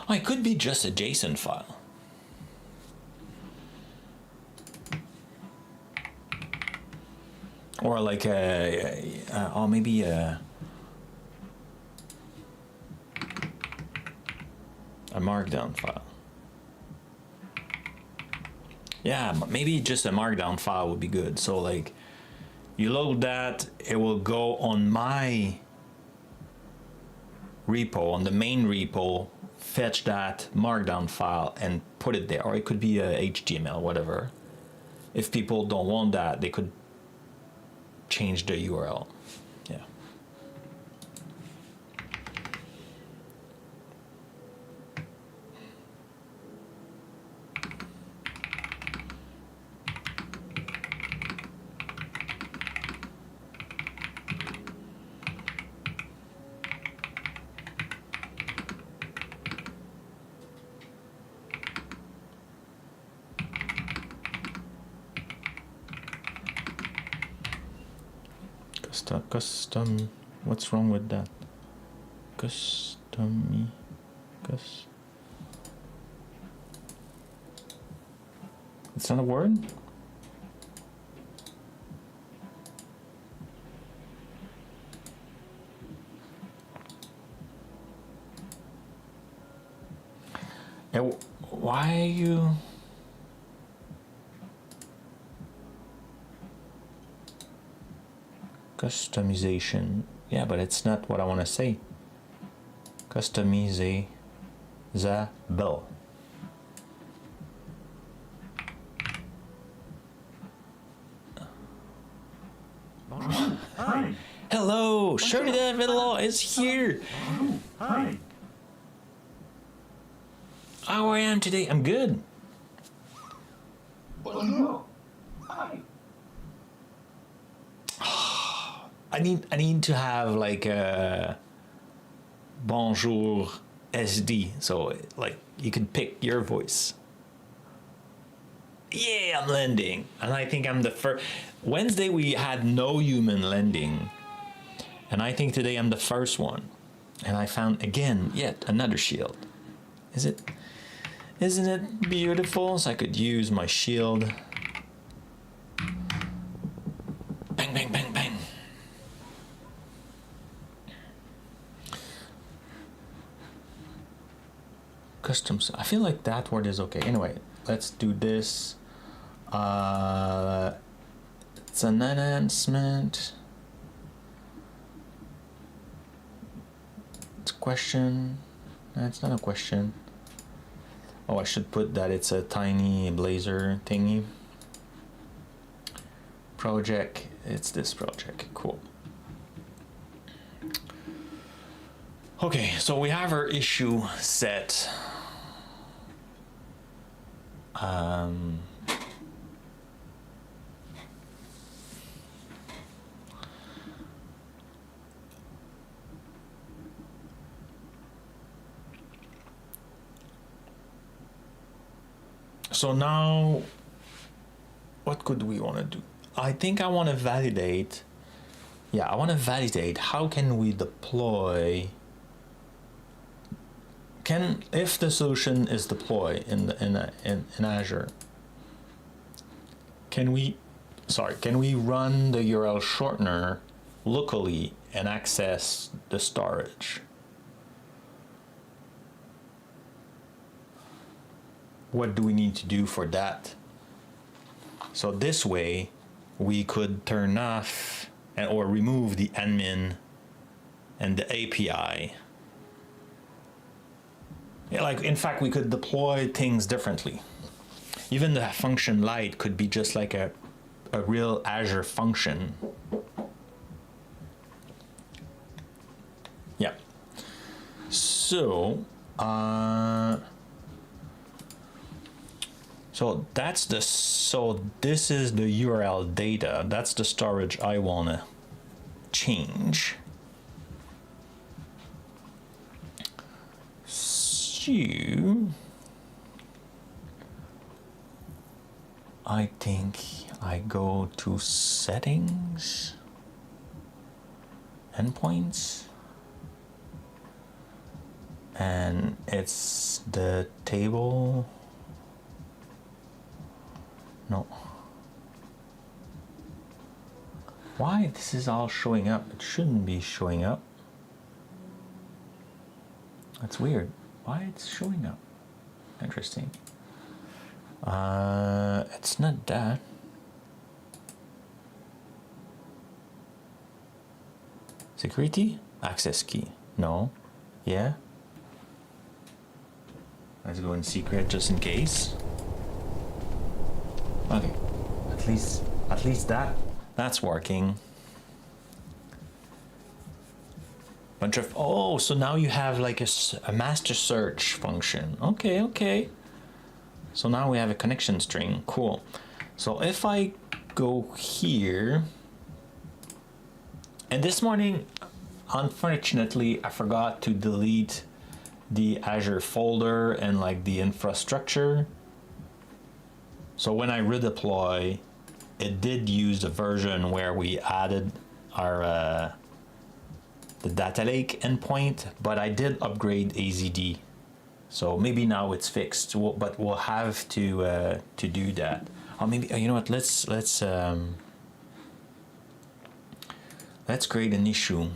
Oh, it could be just a JSON file. Or like or maybe a markdown file. Yeah, maybe just a markdown file would be good. So like you load that, it will go on my repo, on the main repo, fetch that markdown file and put it there. Or it could be a HTML, whatever. If people don't want that, they could change the URL. Yeah. Custom, what's wrong with that? It's not a word? Why are you... Customization. Yeah, but it's not what I want to say. Customizable. Hi. Hello, Shortener is here. Hi. How I am today? I'm good. Bonjour. Hi. I need to have like a bonjour SD, so like you can pick your voice. Yeah, I'm lending, and I think I'm the first. Wednesday we had no human lending, and I think today I'm the first one, and I found again yet another shield. Isn't it beautiful? So I could use my shield. Bang, bang, bang, bang. Customs. I feel like that word is okay. Anyway, let's do this. It's an enhancement. It's a question. No, it's not a question. Oh, I should put that it's a tiny Blazor thingy. Project. It's this project. Cool. Okay, so we have our issue set. So now, what could we want to do? I think I want to validate. Yeah, I want to validate how can we deploy. If the solution is deployed in Azure, can we run the URL shortener locally and access the storage? What do we need to do for that? So this way we could turn off or remove the admin and the API. Yeah, like in fact we could deploy things differently. Even the function light could be just like a real Azure function. Yeah. So this is the URL data. That's the storage I wanna change. So I think I go to settings, endpoints, and it's the table. No. Why this is all showing up? It shouldn't be showing up. That's weird. Why it's showing up? Interesting. It's not that. Security? Access key. No. Yeah. Let's go in secret just in case. Okay. At least that's working. Bunch of, oh, so now you have like a master search function. Okay. So now we have a connection string. Cool. So if I go here, and this morning, unfortunately, I forgot to delete the Azure folder and like the infrastructure. So when I redeploy, it did use the version where we added our the data lake endpoint, but I did upgrade AZD. So maybe now it's fixed, but we'll have to do that. Or maybe, you know what? Let's create an issue.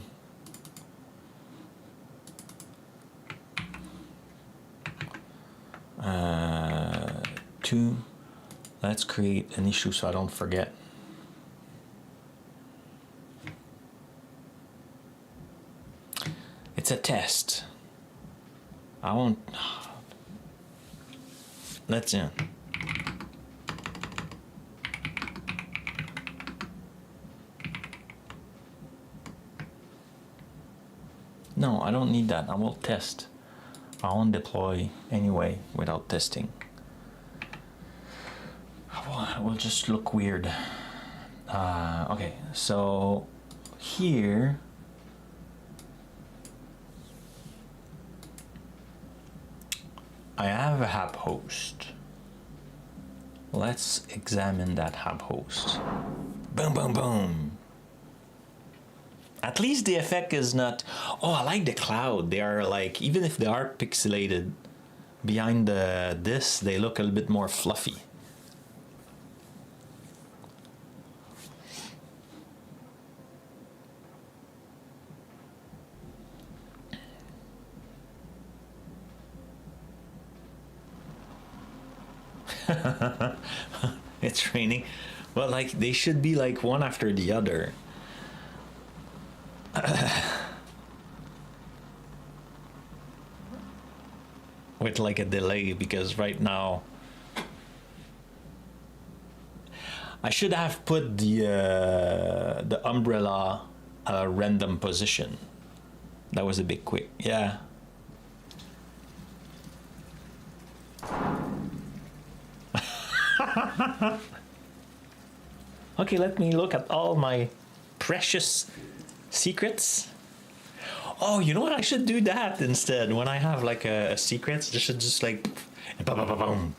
Let's create an issue so I don't forget. It's a test. I won't. Let's in. No, I don't need that. I will test. I won't deploy anyway without testing. It will just look weird. Okay, so here I have a app host. Let's examine that app host. Boom, boom, boom. At least the effect is not, oh, I like the cloud. They are like, even if they are pixelated behind this, they look a little bit more fluffy. It's raining. Well, like they should be like one after the other. With like a delay, because right now I should have put the umbrella random position. That was a bit quick. Yeah. Okay, let me look at all my precious secrets. Oh, you know what? I should do that instead. When I have like a secret, I should just like, boom.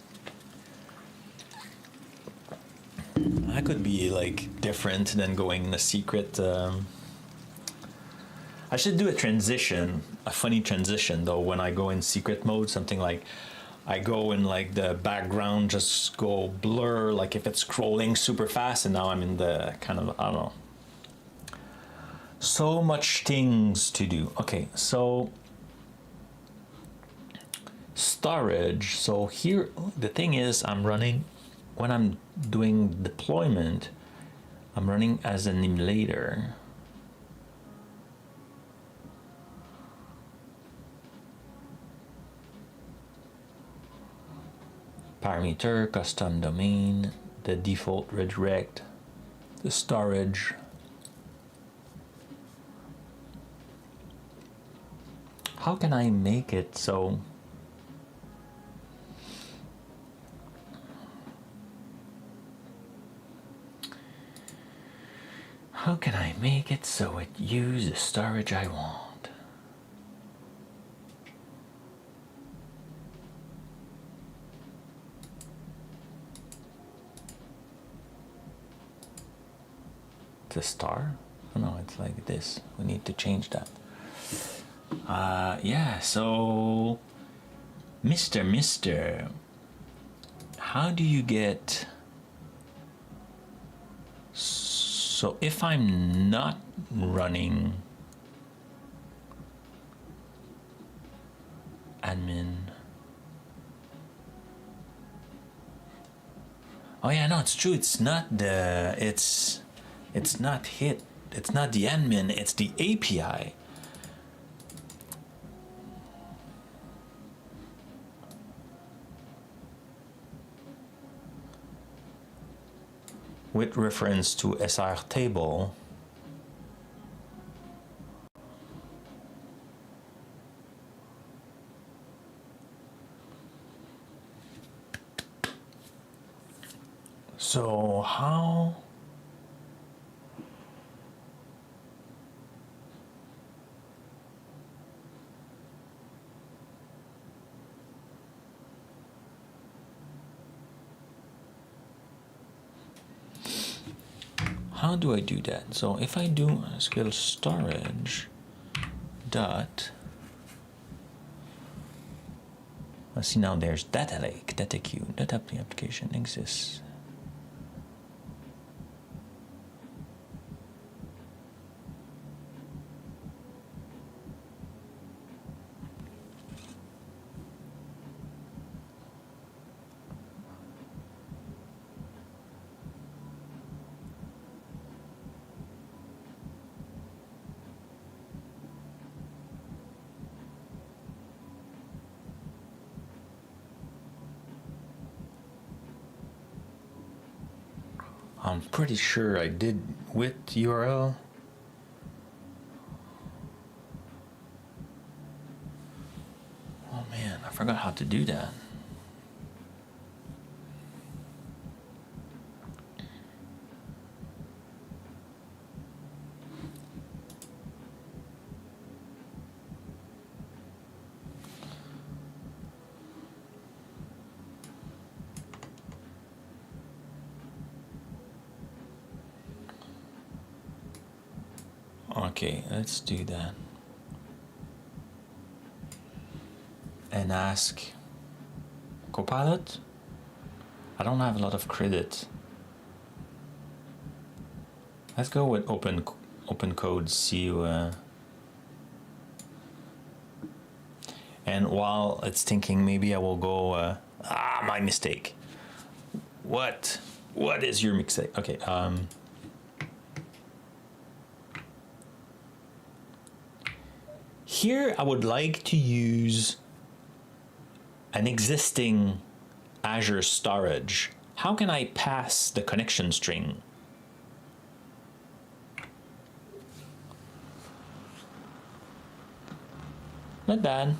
That could be like different than going in a secret. I should do a transition, a funny transition though, when I go in secret mode, something like I go in like the background, just go blur, like if it's scrolling super fast, and now I'm in the kind of, I don't know. So much things to do. Okay, so storage. So here, the thing is, I'm running, when I'm doing deployment, I'm running as an emulator. Parameter, custom domain, the default redirect, the storage. How can I make it so it uses the storage I want? It's a star? Oh no, it's like this. We need to change that. Yeah, so Mr. How do you get, so if I'm not running admin, oh yeah, no, it's true, it's not the, it's not hit, it's not the admin, it's the API. With reference to SR table, so how do I do that? So if I do skill storage dot, let's see, now there's data lake, data queue, data application exists. I'm pretty sure I did with URL. Oh man, I forgot how to do that. Okay, let's do that. And ask Copilot. I don't have a lot of credit. Let's go with open code, see and while it's thinking, maybe I will go my mistake. What is your mistake? Okay, here I would like to use an existing Azure storage. How can I pass the connection string? Not bad.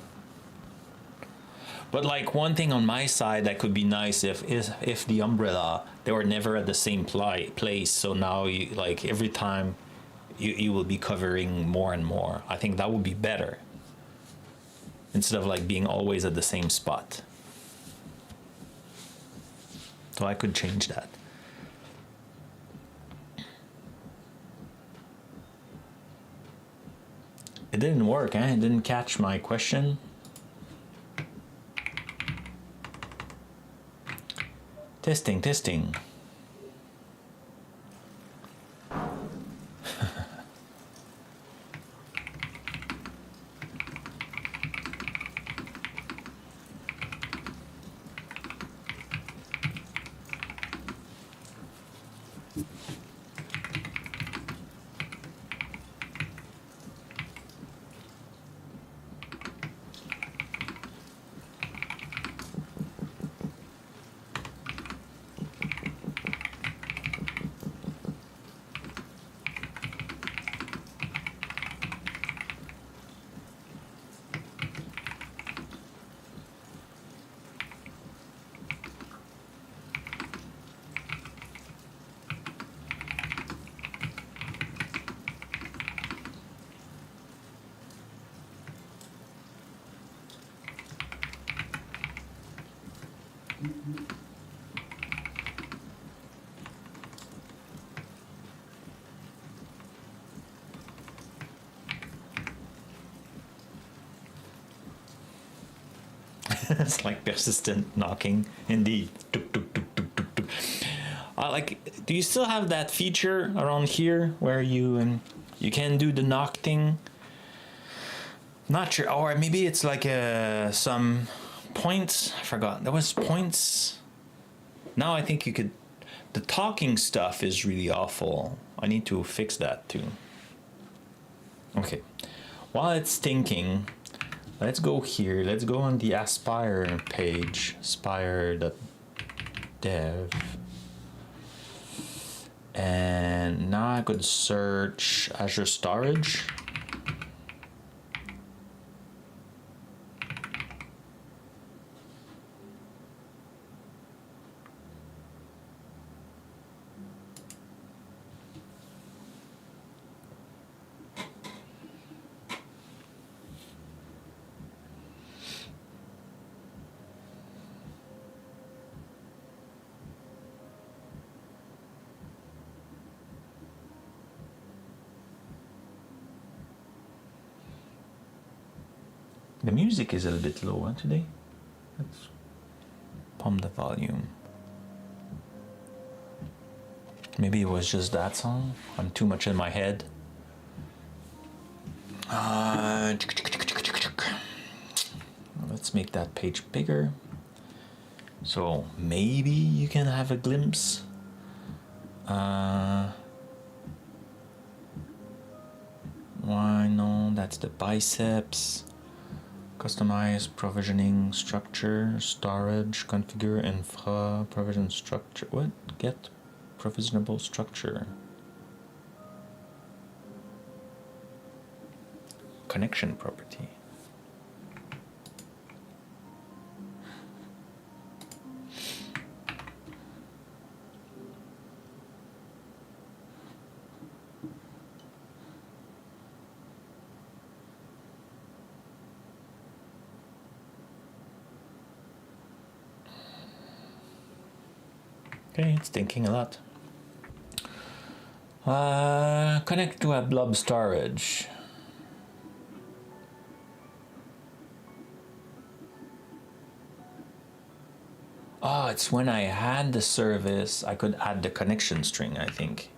But like one thing on my side that could be nice if the umbrella, they were never at the same place. So now you like every time you will be covering more and more. I think that would be better instead of like being always at the same spot. So I could change that. It didn't work, eh? It didn't catch my question. Testing, testing. It's like persistent knocking, indeed. Tuk, tuk, tuk, tuk, tuk, tuk. Like, do you still have that feature around here where you can do the knock thing? Not sure, or maybe it's like some points. I forgot. There was points. Now I think you could. The talking stuff is really awful. I need to fix that too. Okay. While it's thinking, let's go here. Let's go on the Aspire page, aspire.dev. And now I could search Azure Storage. The music is a little bit low today. Let's pump the volume. Maybe it was just that song. I'm too much in my head. Let's make that page bigger. So maybe you can have a glimpse. Why no? That's the biceps. Customize provisioning structure, storage, configure infra, provision structure. What? Get provisionable structure. Connection property. Okay, it's thinking a lot. Connect to a blob storage. Oh, it's when I had the service, I could add the connection string, I think.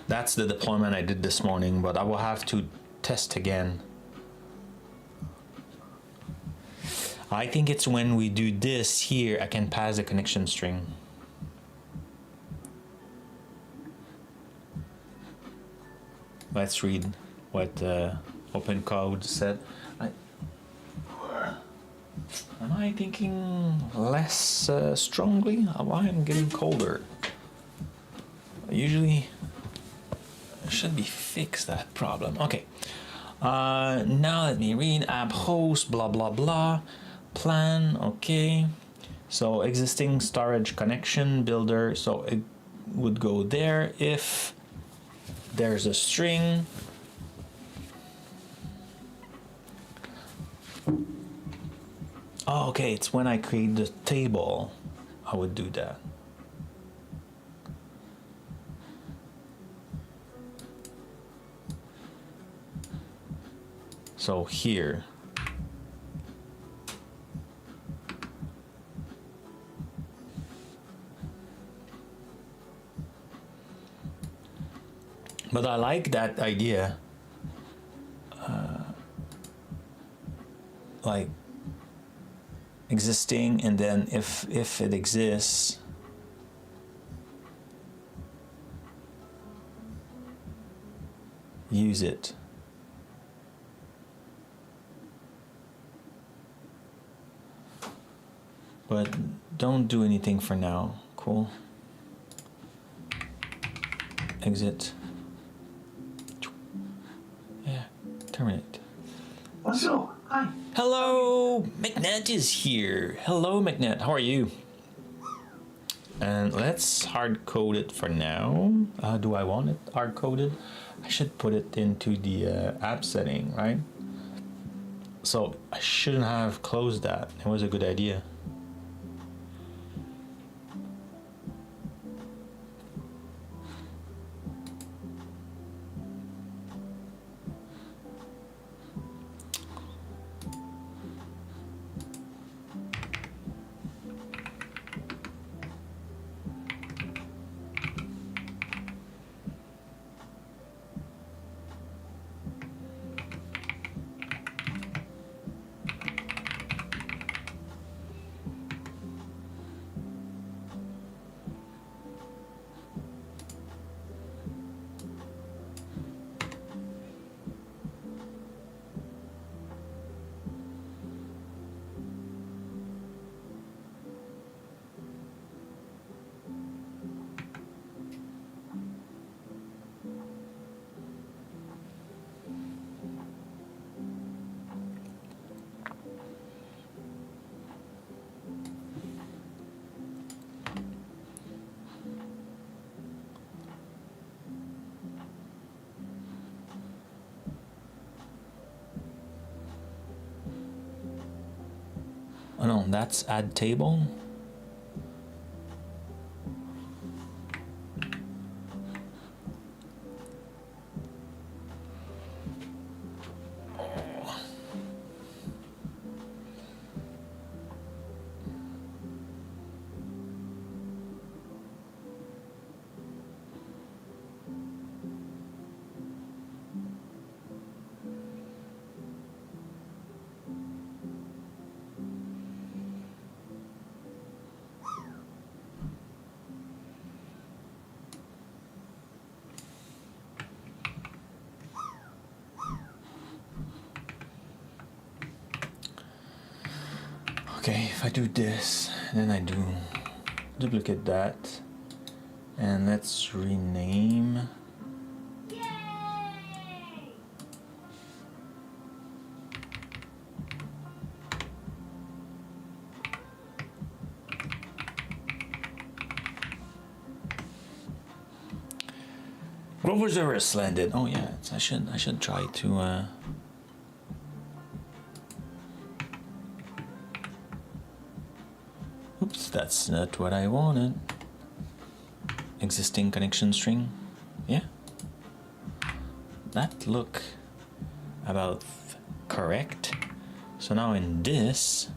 That's the deployment I did this morning, but I will have to test again. I think it's when we do this here, I can pass the connection string. Let's read what open code said. Am I thinking less strongly? Why I'm getting colder? Usually should be fixed that problem. Okay. Now let me read app host, blah, blah, blah. Plan, okay. So existing storage connection builder. So it would go there if there's a string. Oh, okay, it's when I create the table, I would do that. So here. But I like that idea. Like existing, and then if it exists, use it. But don't do anything for now. Cool. Exit. Yeah, terminate. So, hi. Hello, McNett is here. Hello, McNett. How are you? And let's hard code it for now. Do I want it hard coded? I should put it into the app setting, right? So I shouldn't have closed that. It was a good idea. Oh no, that's add table. Okay, if I do this, then I do duplicate that, and let's rename. Grover's Url landed. Oh yeah, I should try to. Oops, that's not what I wanted. Existing connection string. Yeah. That look about correct. So now in this,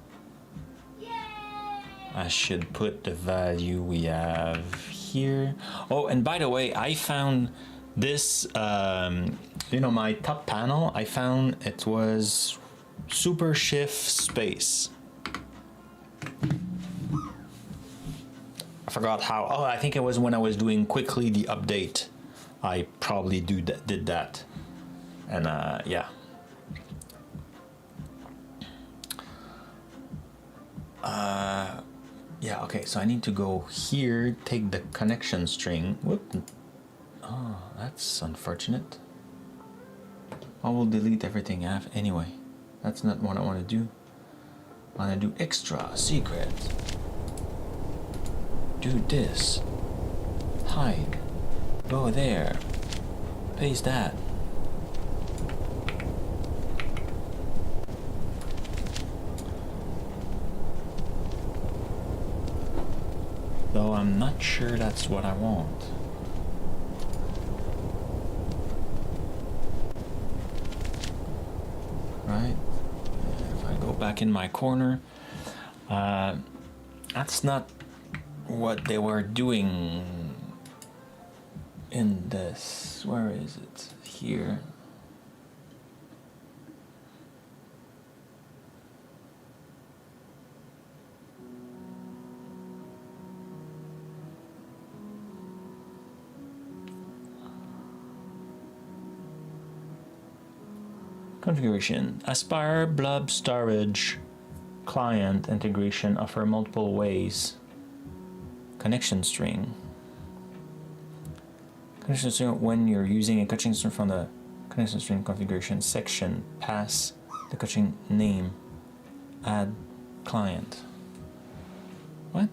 I should put the value we have here. Oh, and by the way, I found this, you know, my top panel, I found it was super shift space. I forgot how. Oh, I think it was when I was doing quickly the update. I probably did that, and yeah. Yeah. Okay. So I need to go here, take the connection string. Whoop. Oh, that's unfortunate. I will delete everything anyway. That's not what I want to do. I want to do extra secret. Do this. Hide. Go there. Paste that. Though I'm not sure that's what I want. Right? If I go back in my corner, that's not what they were doing in this. Where is it? Here. Configuration. Aspire Blob Storage Client integration offer multiple ways. Connection string. Connection string, when you're using a connection string from the connection string configuration section, pass the connection name, add client. What?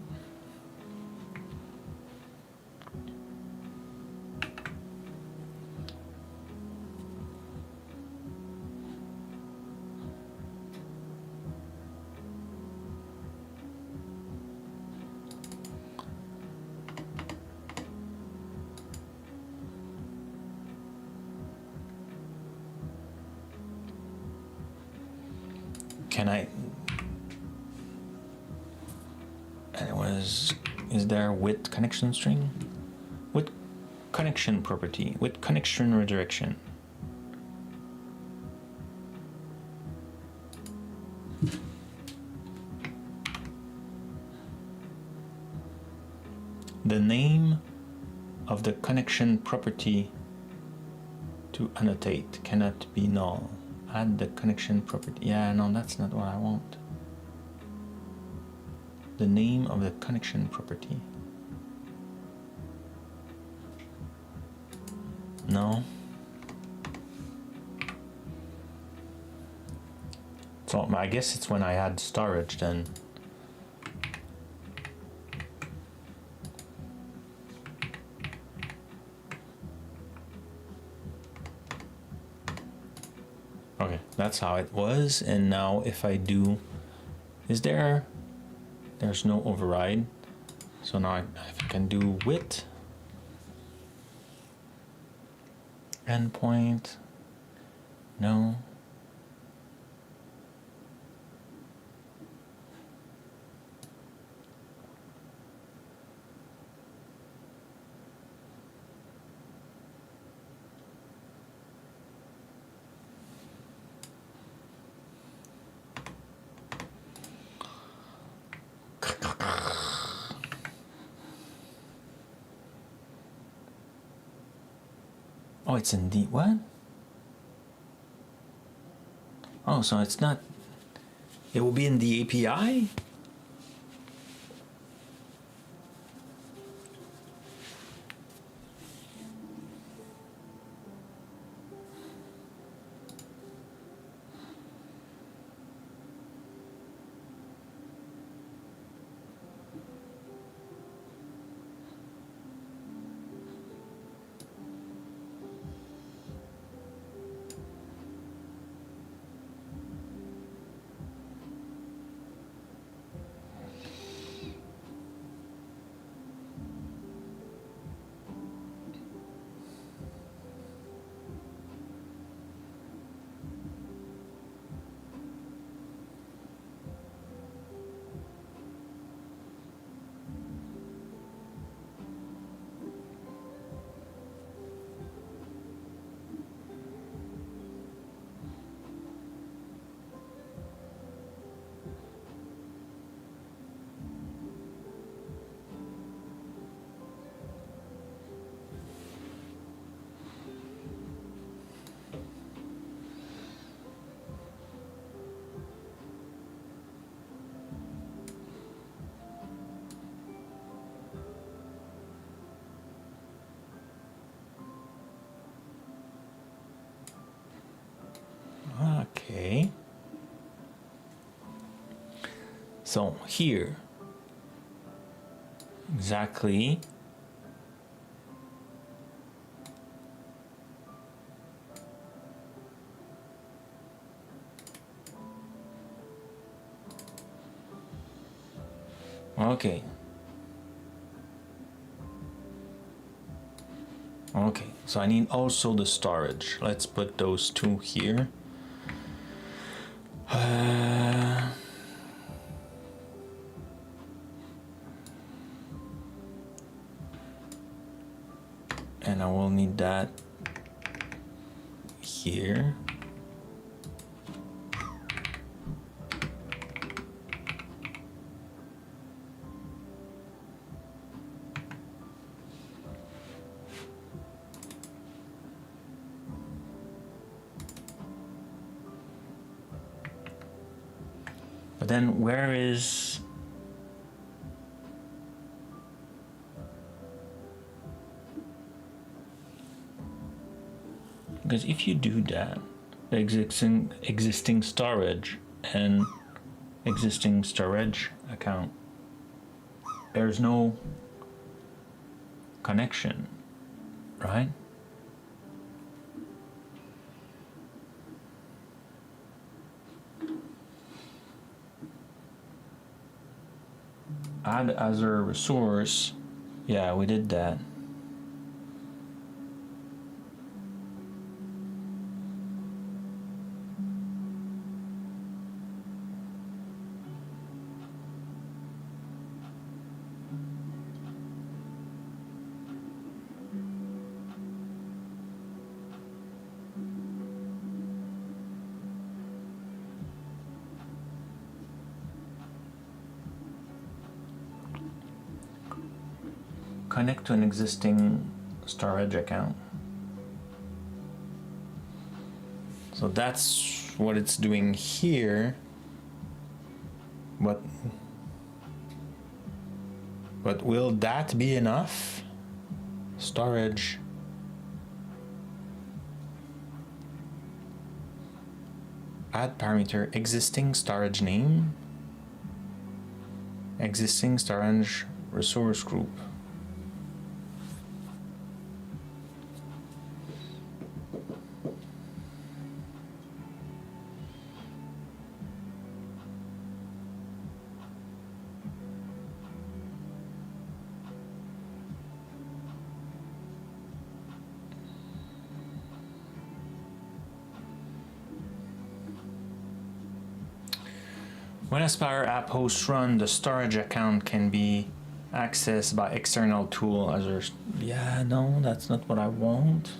Can I? And it was. Is there with connection string? With connection property. With connection redirection. The name of the connection property to annotate cannot be null. Add the connection property. Yeah, no, that's not what I want. The name of the connection property. No. So I guess it's when I add storage then. Okay, that's how it was. And now if I do, there's no override. So now I can do with endpoint, no. Oh, it's in the what? Oh, so it's not. It will be in the API? Okay. So here, exactly. Okay. Okay, so I need also the storage. Let's put those two here. And I will need that here. But then where is... Because if you do that, the existing storage and existing storage account, there's no connection, right? Add Azure resource. Yeah, we did that. Connect to an existing storage account. So that's what it's doing here. But will that be enough? Storage. Add parameter, existing storage name, existing storage resource group. When Aspire app hosts run, the storage account can be accessed by external tool. Azure. Yeah, no, that's not what I want.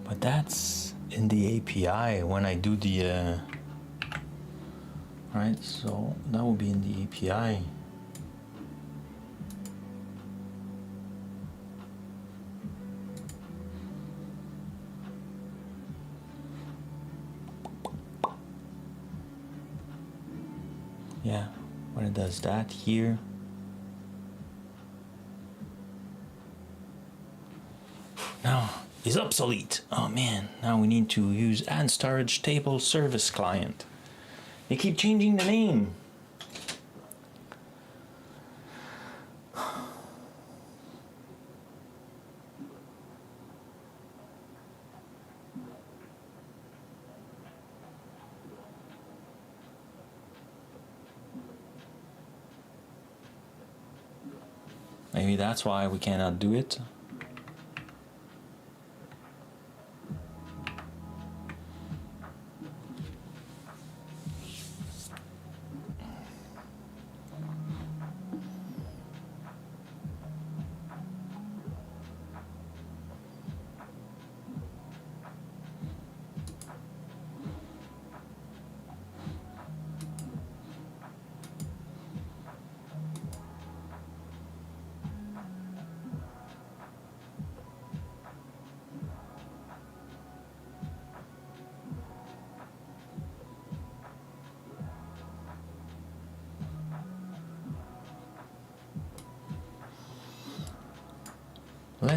But that's in the API when I do the right, so that will be in the API. Yeah, when it does that here. Now is obsolete. Oh man, now we need to use add storage table service client. They keep changing the name. Maybe that's why we cannot do it.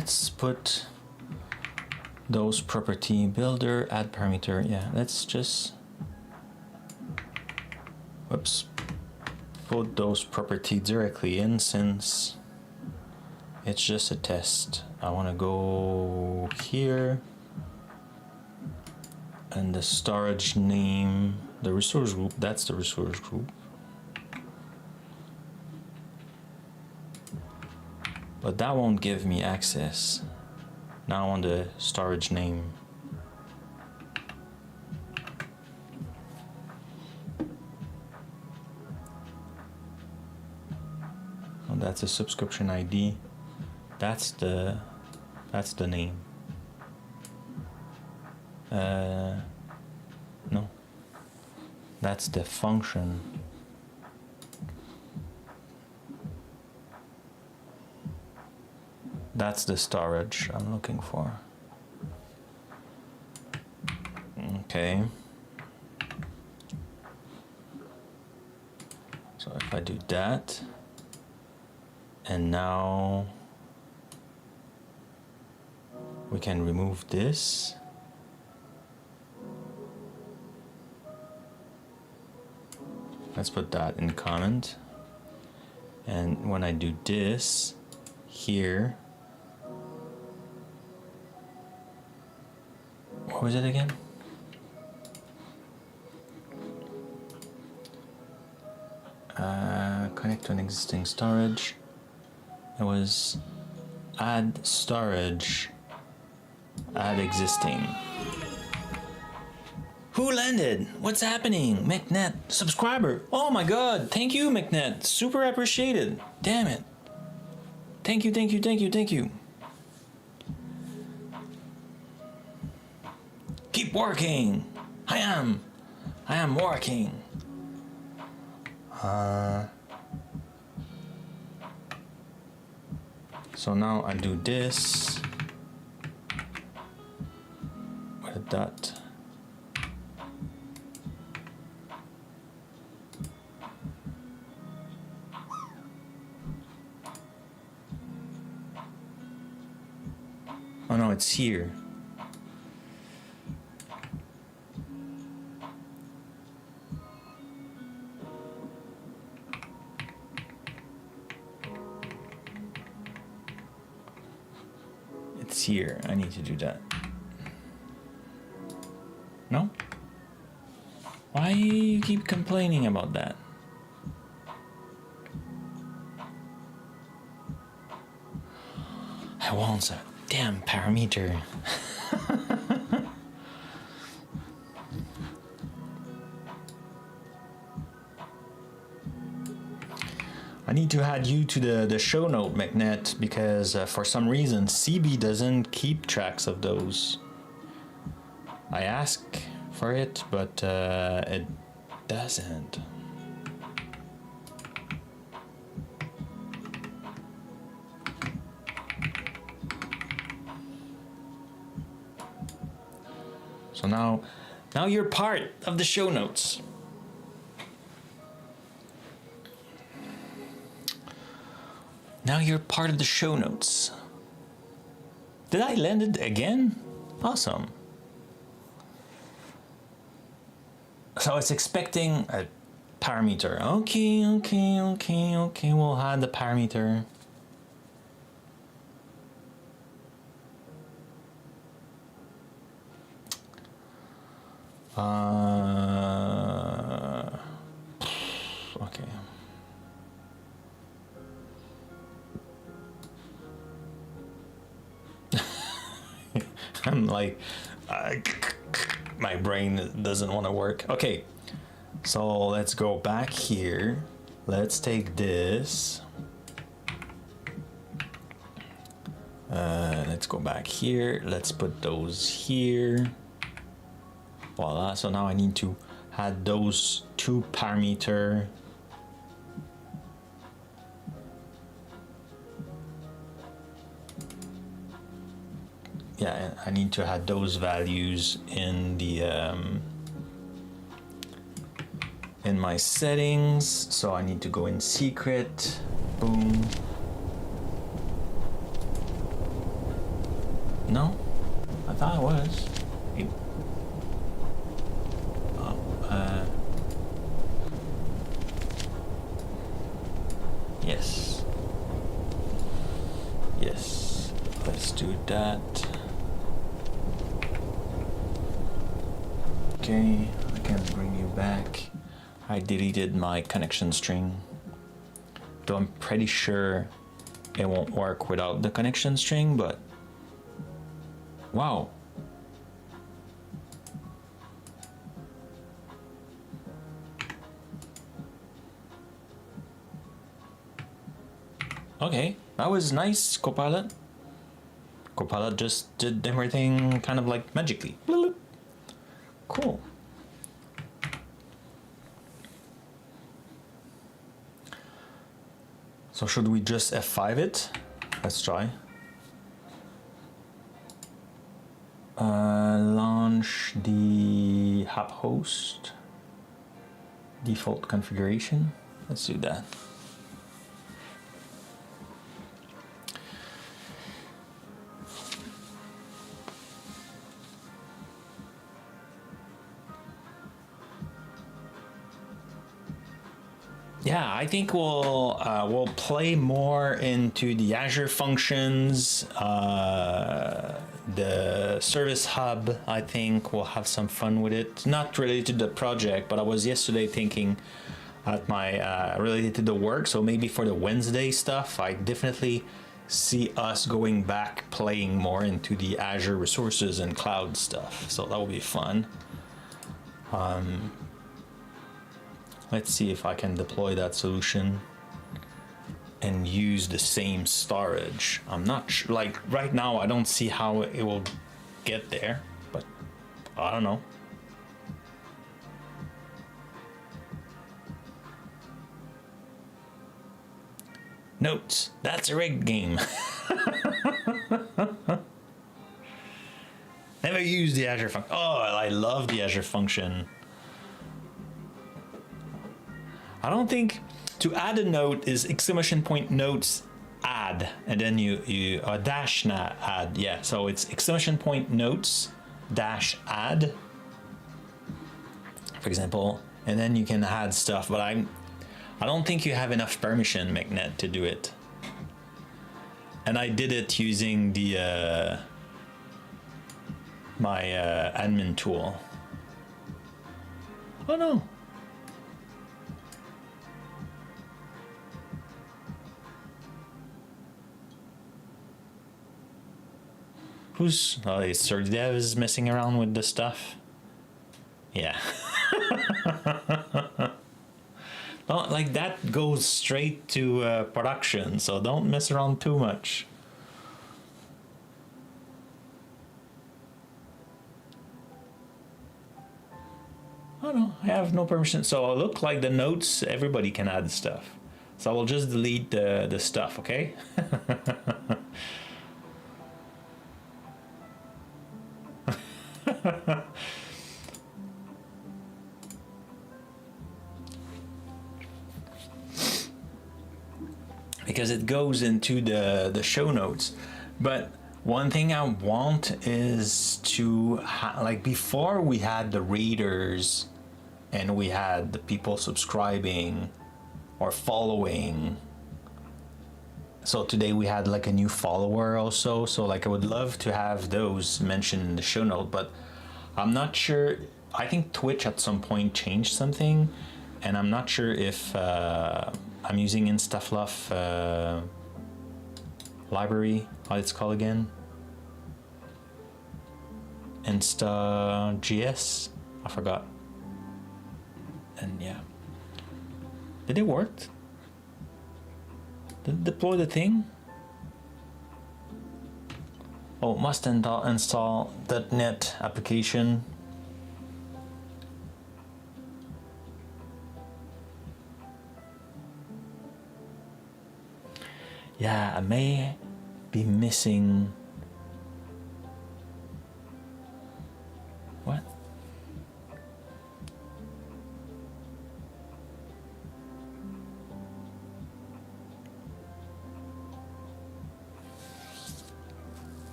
let's put those property builder, add parameter. Yeah, let's just, whoops, put those property directly in since it's just a test. I want to go here and the storage name, the resource group, that's the resource group. But that won't give me access. Now on the storage name. Oh, that's a subscription ID. That's the name. No. That's the function. That's the storage I'm looking for. Okay. So if I do that, and now we can remove this. Let's put that in comment. And when I do this here, what was it again? Connect to an existing storage. It was add storage, add existing. Who landed? What's happening? McNet, subscriber. Oh my god, thank you, McNet. Super appreciated. Damn it. Thank you, thank you, thank you, thank you. Keep working. I am working. So now I do this with a dot. Oh no, it's here. It's here. I need to do that. No? Why you keep complaining about that? I want a damn parameter. I need to add you to the show note, McNet, because for some reason CB doesn't keep tracks of those. I ask for it, but it doesn't. So now you're part of the show notes. Now you're part of the show notes. Did I land it again? Awesome. So it's expecting a parameter. Okay. We'll add the parameter. Okay. I'm like, my brain doesn't want to work. Okay, so let's go back here. Let's take this. Let's go back here. Let's put those here. Voila. So now I need to add those two parameter. Yeah, I need to add those values in the in my settings. So I need to go in secret. Boom. thought it was. Yes. Yes. Let's do that. Okay, I can bring you back. I deleted my connection string. Though I'm pretty sure it won't work without the connection string, but wow. Okay, that was nice, Copilot. Copilot just did everything kind of like magically. Cool. So should we just F5 it? Let's try. Launch the app host. Default configuration. Let's do that. Yeah, I think we'll play more into the Azure functions, the Service Hub. I think we'll have some fun with it. Not related to the project, but I was yesterday thinking at my related to the work. So maybe for the Wednesday stuff, I definitely see us going back playing more into the Azure resources and cloud stuff. So that will be fun. Let's see if I can deploy that solution and use the same storage. I'm not sure, like right now, I don't see how it will get there, but I don't know. Notes, that's a rigged game. Never used the Azure function. Oh, I love the Azure function. I don't think to add a note is exclamation point notes add, and then you dash add. Yeah, so it's exclamation point notes dash add, for example, and then you can add stuff. But I don't think you have enough permission, McNet, to do it. And I did it using the my admin tool. Oh no. Who's Sir Dev is messing around with the stuff? Yeah. Don't, like that goes straight to production, so don't mess around too much. Oh no, I have no permission. So look, like the notes, everybody can add stuff. So I will just delete the stuff, okay? Because it goes into the show notes. But one thing I want is to like before we had the readers and we had the people subscribing or following. So today we had like a new follower also. So like I would love to have those mentioned in the show note, but I'm not sure. I think Twitch at some point changed something, and I'm not sure if I'm using InstaFluff library, how it's called again? InstaJS? I forgot. And yeah. Did it work? Did it deploy the thing? Oh, must install .NET application. Yeah, I may be missing. What?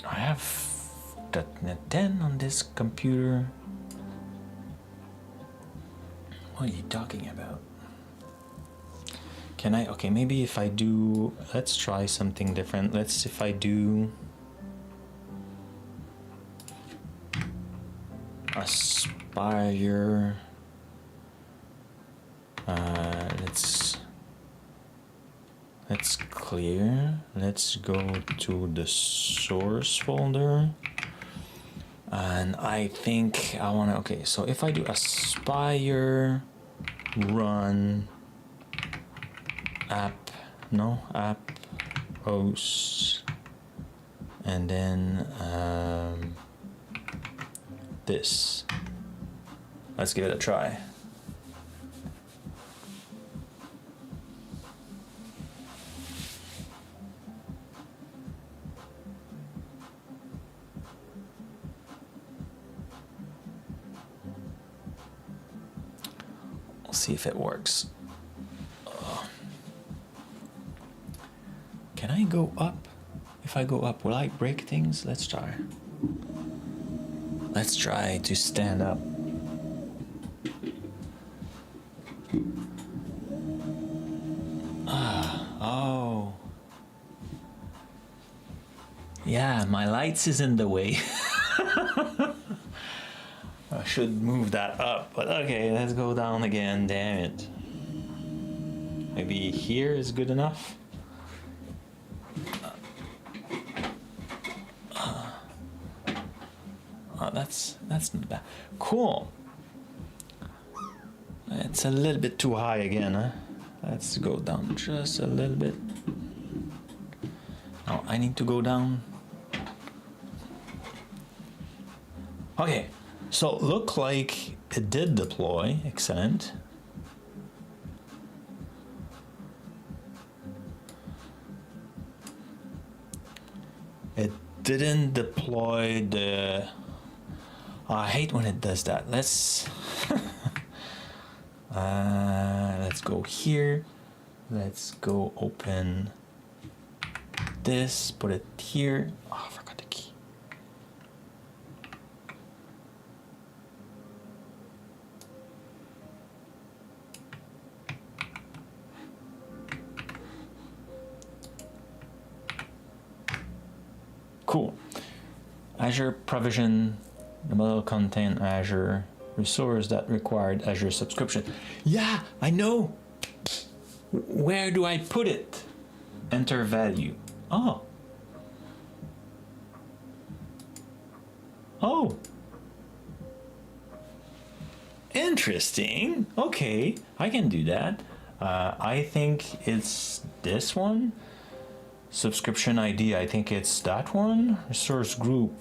I have .NET 10 on this computer. What are you talking about? Can I, okay, maybe if I do, let's try something different. Let's, if I do Aspire, let's clear, let's go to the source folder, and I think I want to, okay, so if I do Aspire run app host, and then this, let's give it a try. We'll see if it works. Can I go up? If I go up, will I break things? Let's try. Let's try to stand up. Oh. Yeah, my lights is in the way. I should move that up, but okay, let's go down again, damn it. Maybe here is good enough. That's not bad. Cool. It's a little bit too high again, huh? Let's go down just a little bit. Now I need to go down. Okay, so look like it did deploy. Excellent. It didn't deploy the... I hate when it does that. Let's let's go here. Let's go open this, put it here. Oh, I forgot the key. Cool. Azure provision. The model contain Azure resource that required Azure subscription. Yeah, I know. Where do I put it? Enter value. Oh. Oh. Interesting. Okay, I can do that. I think it's this one. Subscription ID, I think it's that one. Resource group.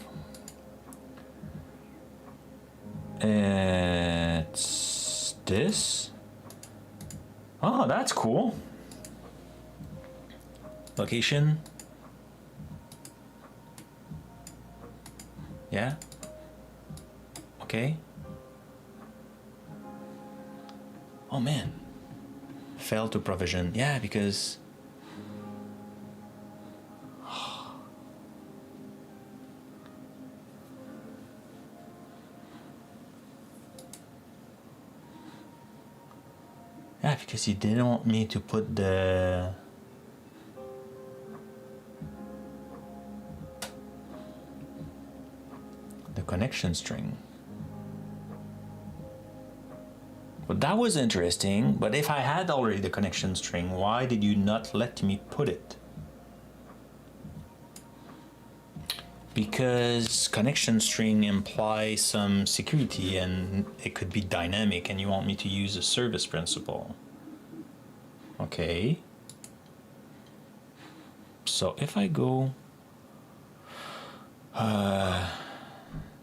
It's this. Oh, that's cool. Location. Yeah. Okay. Oh man. Failed to provision. Yeah, because because you didn't want me to put the connection string. But that was interesting. But if I had already the connection string, why did you not let me put it? Because connection string implies some security and it could be dynamic, and you want me to use a service principal. Okay. So if I go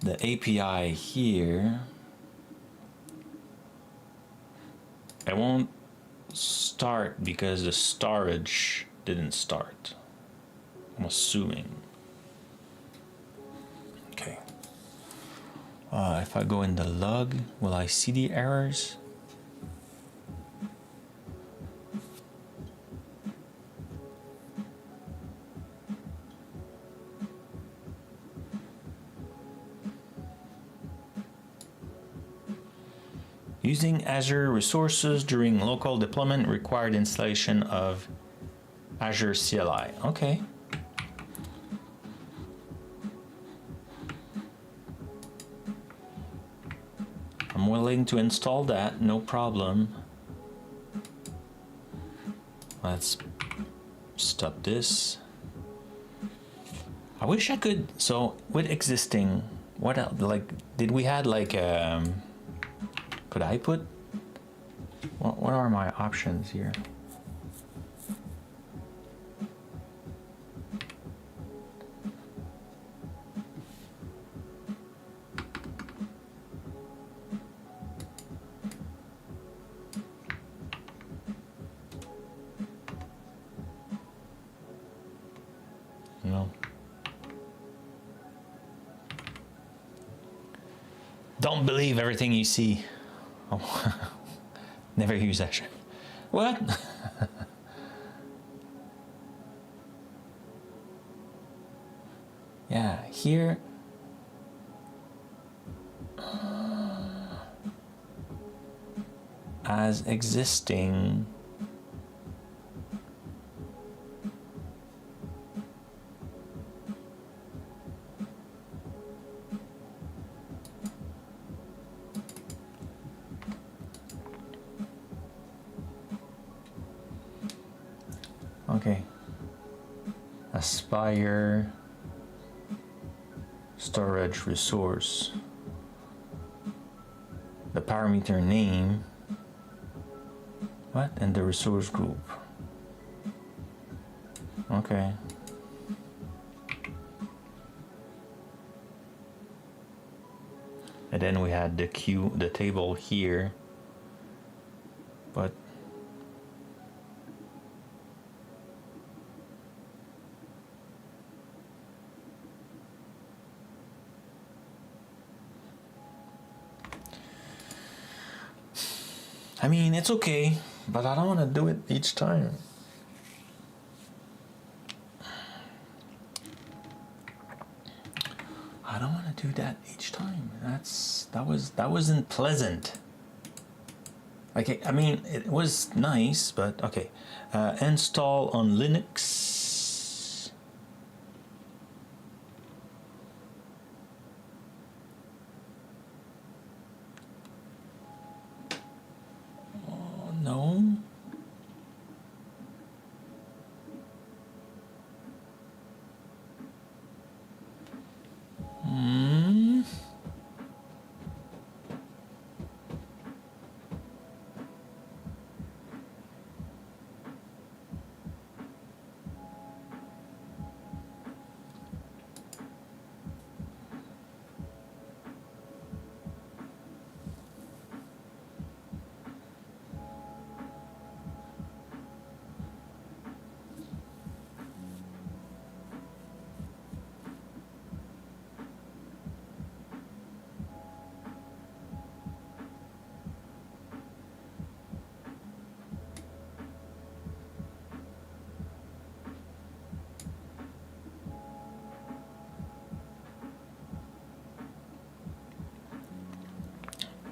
the API here, I won't start because the storage didn't start. I'm assuming. Okay. If I go in the log, will I see the errors? using Azure resources during local deployment required installation of Azure CLI. Okay. I'm willing to install that, no problem. Let's stop this. I wish I could, so with existing, what else, like, did we had like, could I put, what are my options here? No. Don't believe everything you see. Oh. Never use Azure. What? Yeah, here. As existing. Okay. Aspire storage resource. The parameter name. What? And the resource group. Okay. And then we had the queue, the table here. But I mean, it's okay, but I don't want to do it each time. I don't want to do that each time. That wasn't pleasant. Okay, I mean, it was nice, but okay. Install on Linux. Oh, no.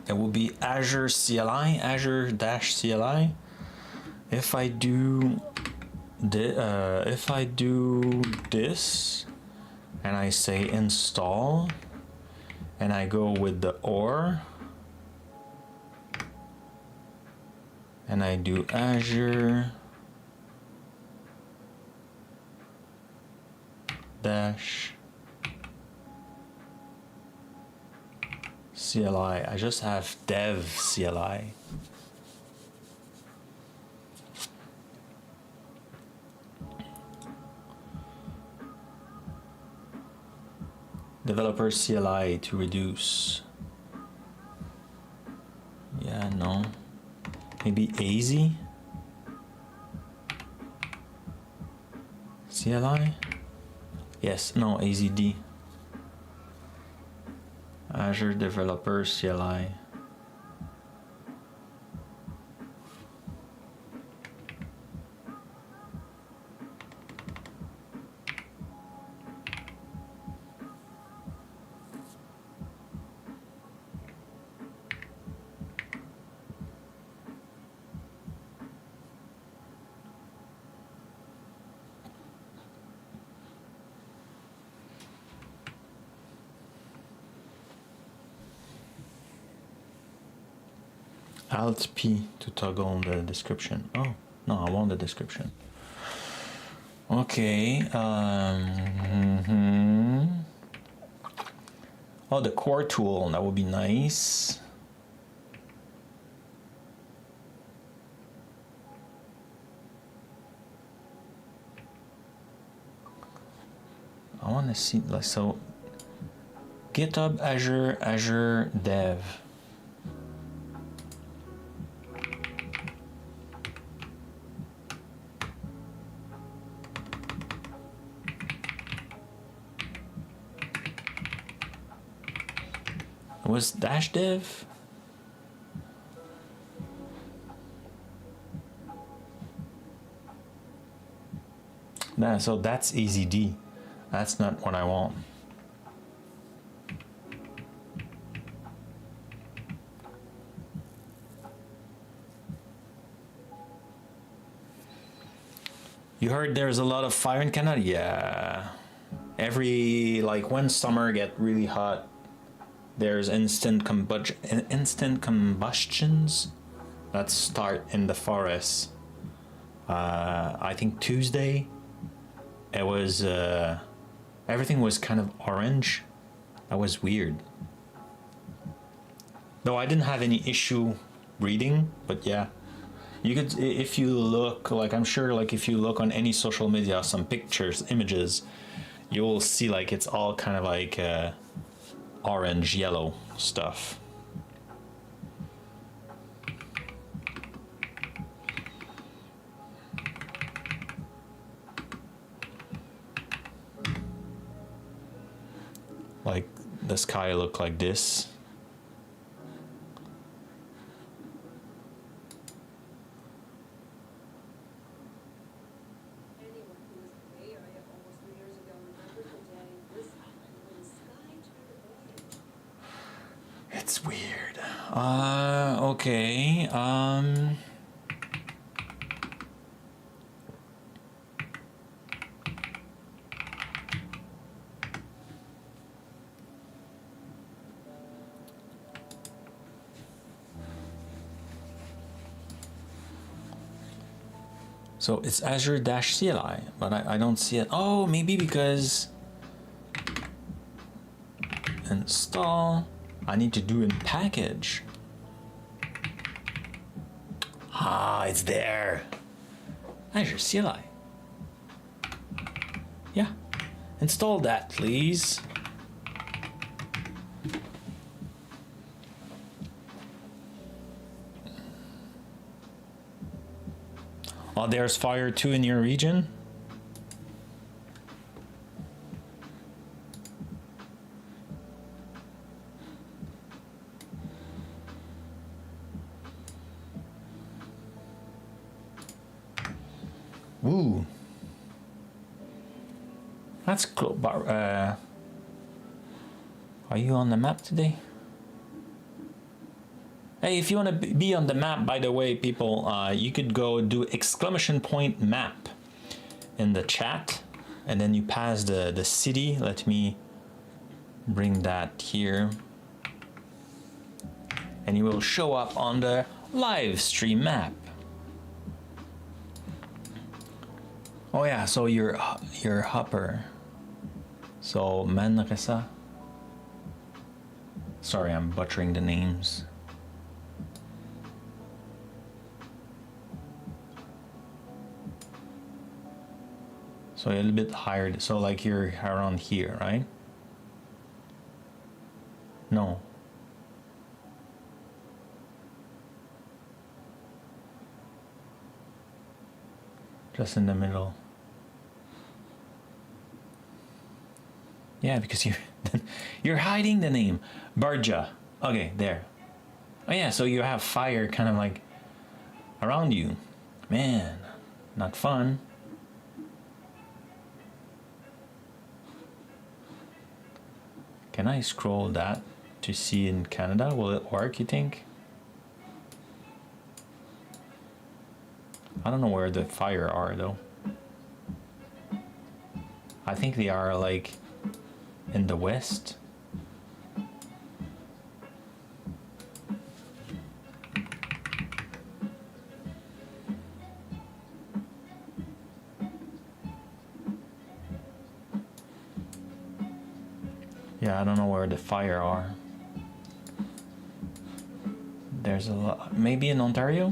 It will be Azure CLI, Azure-CLI. If I do this, and I say install, and I go with the OR, and I do Azure dash CLI. I just have dev CLI. Developer CLI to reduce. Yeah, no. Maybe AZ CLI? Yes, no, AZD. Azure Developer CLI. Alt P to toggle the description. Oh, no, I want the description. Okay. Oh, the core tool, that would be nice. I want to see, like, so GitHub, Azure Dev. Was dash dev? Nah, so that's AZD. That's not what I want. You heard there's a lot of fire in Canada? Yeah. Every, like, when summer get really hot, there's instant combustions that start in the forest. I think Tuesday, it was, everything was kind of orange. That was weird. Though I didn't have any issue reading, but yeah. You could, if you look, like, I'm sure, like, if you look on any social media, some pictures, images, you will see, like, it's all kind of like orange, yellow stuff. Like, the sky look like this. It's weird. Okay. So it's Azure CLI, but I don't see it. Oh, maybe because install. I need to do in package. Ah, it's there. Azure CLI. Yeah. Install that, please. Oh, there's fire too in your region? Woo. That's close. Are you on the map today? Hey, if you want to be on the map, by the way, people, you could go do !map in the chat, and then you pass the city. Let me bring that here. And you will show up on the live stream map. Oh yeah, so you're Hopper. So Manresa. Sorry, I'm butchering the names. So a little bit higher. So like you're around here, right? No. Just in the middle. Yeah, because you're hiding the name. Barja. Okay, there. Oh yeah, so you have fire kind of like around you. Man, not fun. Can I scroll that to see in Canada? Will it work, you think? I don't know where the fire are though. I think they are like in the west. Yeah, I don't know where the fire are. There's a lot. Maybe in Ontario?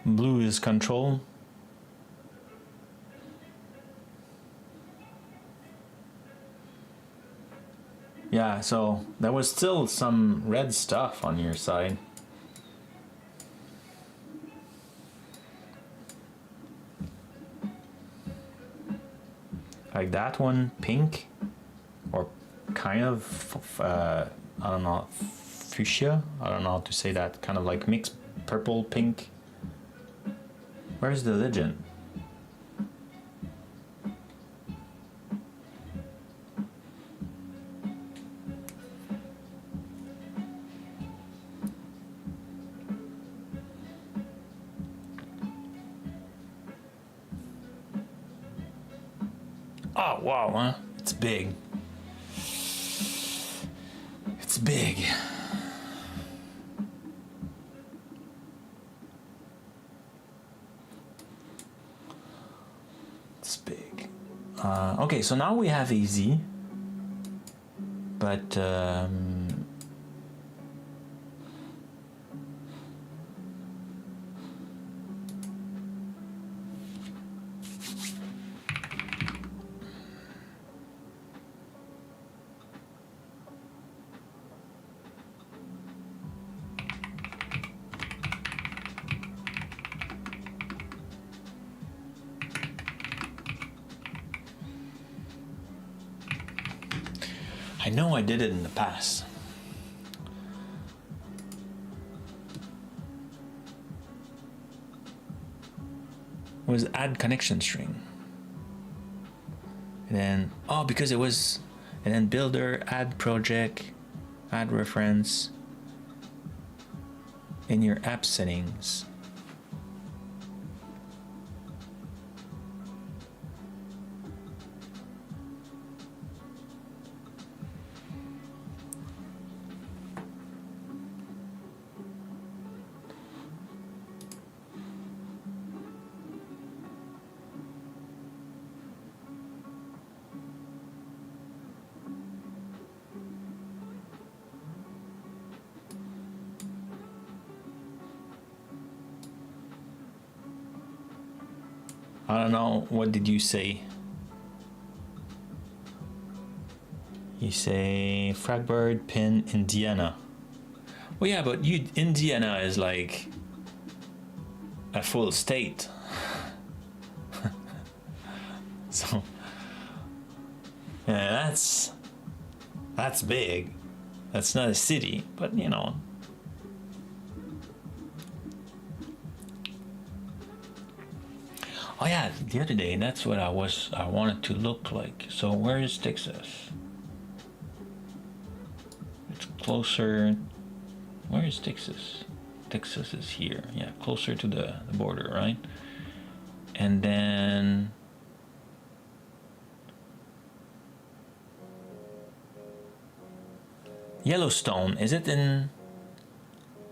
Blue is control. Yeah, so there was still some red stuff on your side. Like that one, pink, or kind of, I don't know, fuchsia? I don't know how to say that, kind of like mixed purple, pink. Where's the legend? Oh, wow, huh? It's big. It's big. It's big. Okay, so now we have easy. But, I know I did it in the past. It was add connection string. And then, oh, because it was, and then builder, add project, add reference in your app settings. I don't know, what did you say? You say Fragbird, pin, Indiana. Well, yeah, but Indiana is like a full state. So, yeah, that's big. That's not a city, but you know. Oh yeah, the other day, that's what I wanted to look like. So where is Texas? It's closer. Where is Texas? Texas is here. Yeah, closer to the border, right? And then Yellowstone, is it in?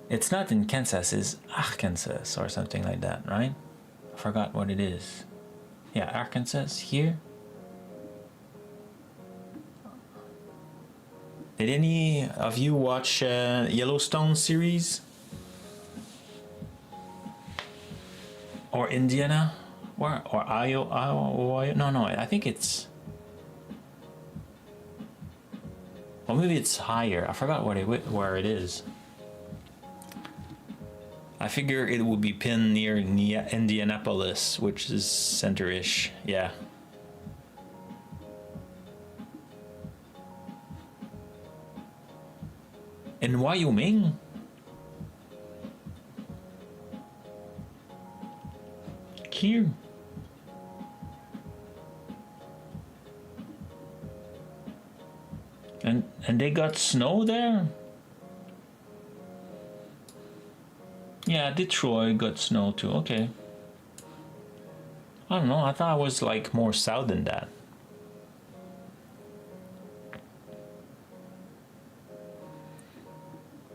It's not in Kansas, it's Arkansas or something like that, right? I forgot what it is. Yeah, Arkansas here. Did any of you watch Yellowstone series? Or Indiana? Or Iowa? No, I think it's... Or maybe it's higher. I forgot where it is. I figure it would be pinned near Indianapolis, which is center-ish. Yeah. In Wyoming? Here. And they got snow there? Yeah, Detroit got snow too. Okay. I don't know. I thought it was like more south than that.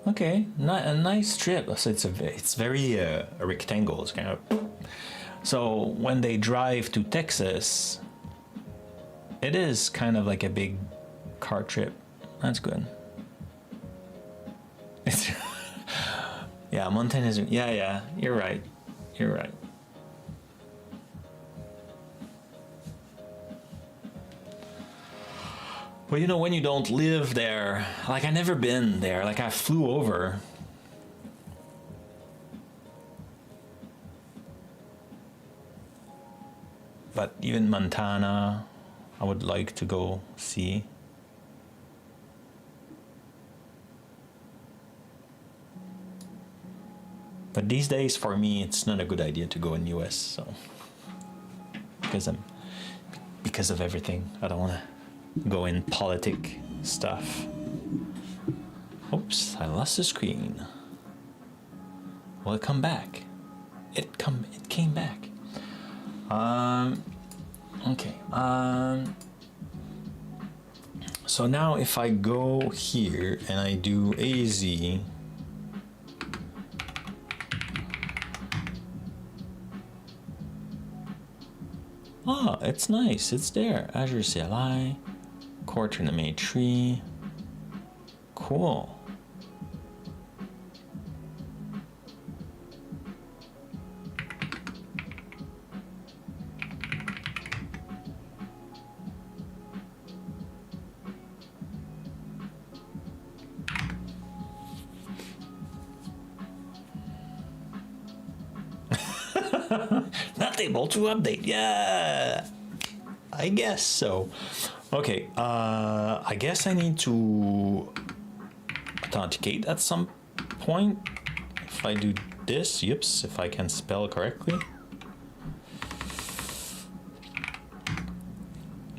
Okay, a nice strip. So it's very rectangle. It's kind of. So when they drive to Texas, it is kind of like a big car trip. That's good. It's yeah, mountain is yeah. You're right. You're right. Well, you know, when you don't live there, like I never been there, like I flew over. But even Montana, I would like to go see. But these days, for me, it's not a good idea to go in US, so because of everything. I don't want to go in politic stuff. Oops, I lost the screen. Will it come back? It came back. Okay. So now if I go here and I do AZ, it's nice. It's there. Azure CLI, core tournament tree. Cool. Not able to update. Yeah, I guess so. Okay, I guess I need to authenticate at some point. If I do this, yips, if I can spell correctly.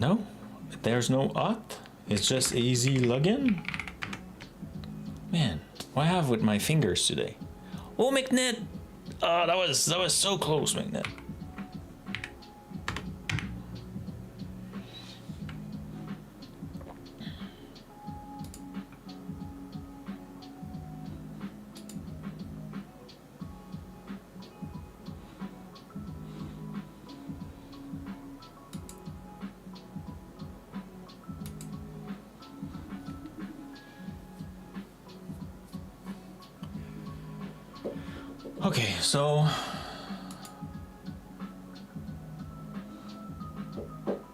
No, there's no auth. It's just easy login. Man, what I have with my fingers today? Oh, McNet. Oh, that was so close, McNet. Okay, so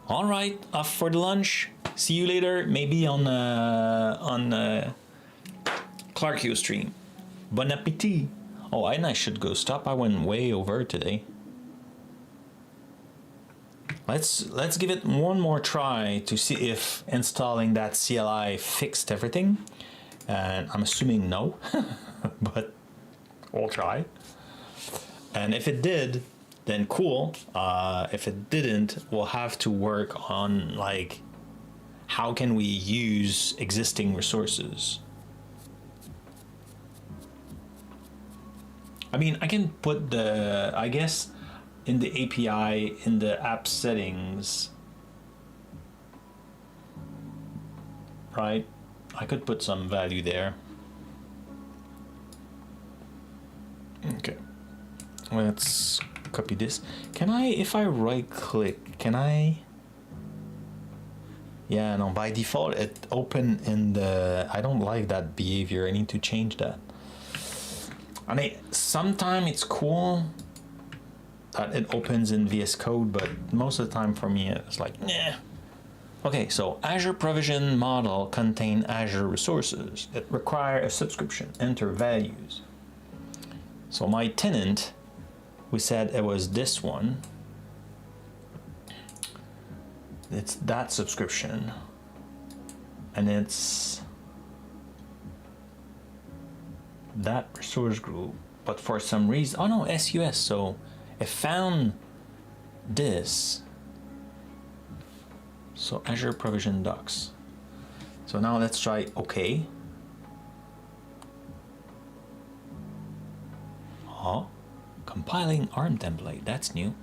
all right, off for the lunch. See you later, maybe on Clarkio stream. Bon appetit. Oh, and I should go stop. I went way over today. Let's give it one more try to see if installing that CLI fixed everything. And I'm assuming no, but we'll try. And if it did, then cool. If it didn't, we'll have to work on like how can we use existing resources. I mean, I can put the, I guess, in the API, in the app settings, right? I could put some value there. Okay. Let's copy this. Can I, if I right click, can I? Yeah, no, by default it open in the, I don't like that behavior. I need to change that. I mean, sometimes it's cool that it opens in VS Code, but most of the time for me it's like, nah. Okay, so Azure provision model contain Azure resources. It require a subscription, enter values. So my tenant, we said it was this one. It's that subscription. And it's that resource group. But for some reason, oh no, SUS. So it found this. So Azure provision docs. So now let's try OK. Oh, compiling ARM template, that's new.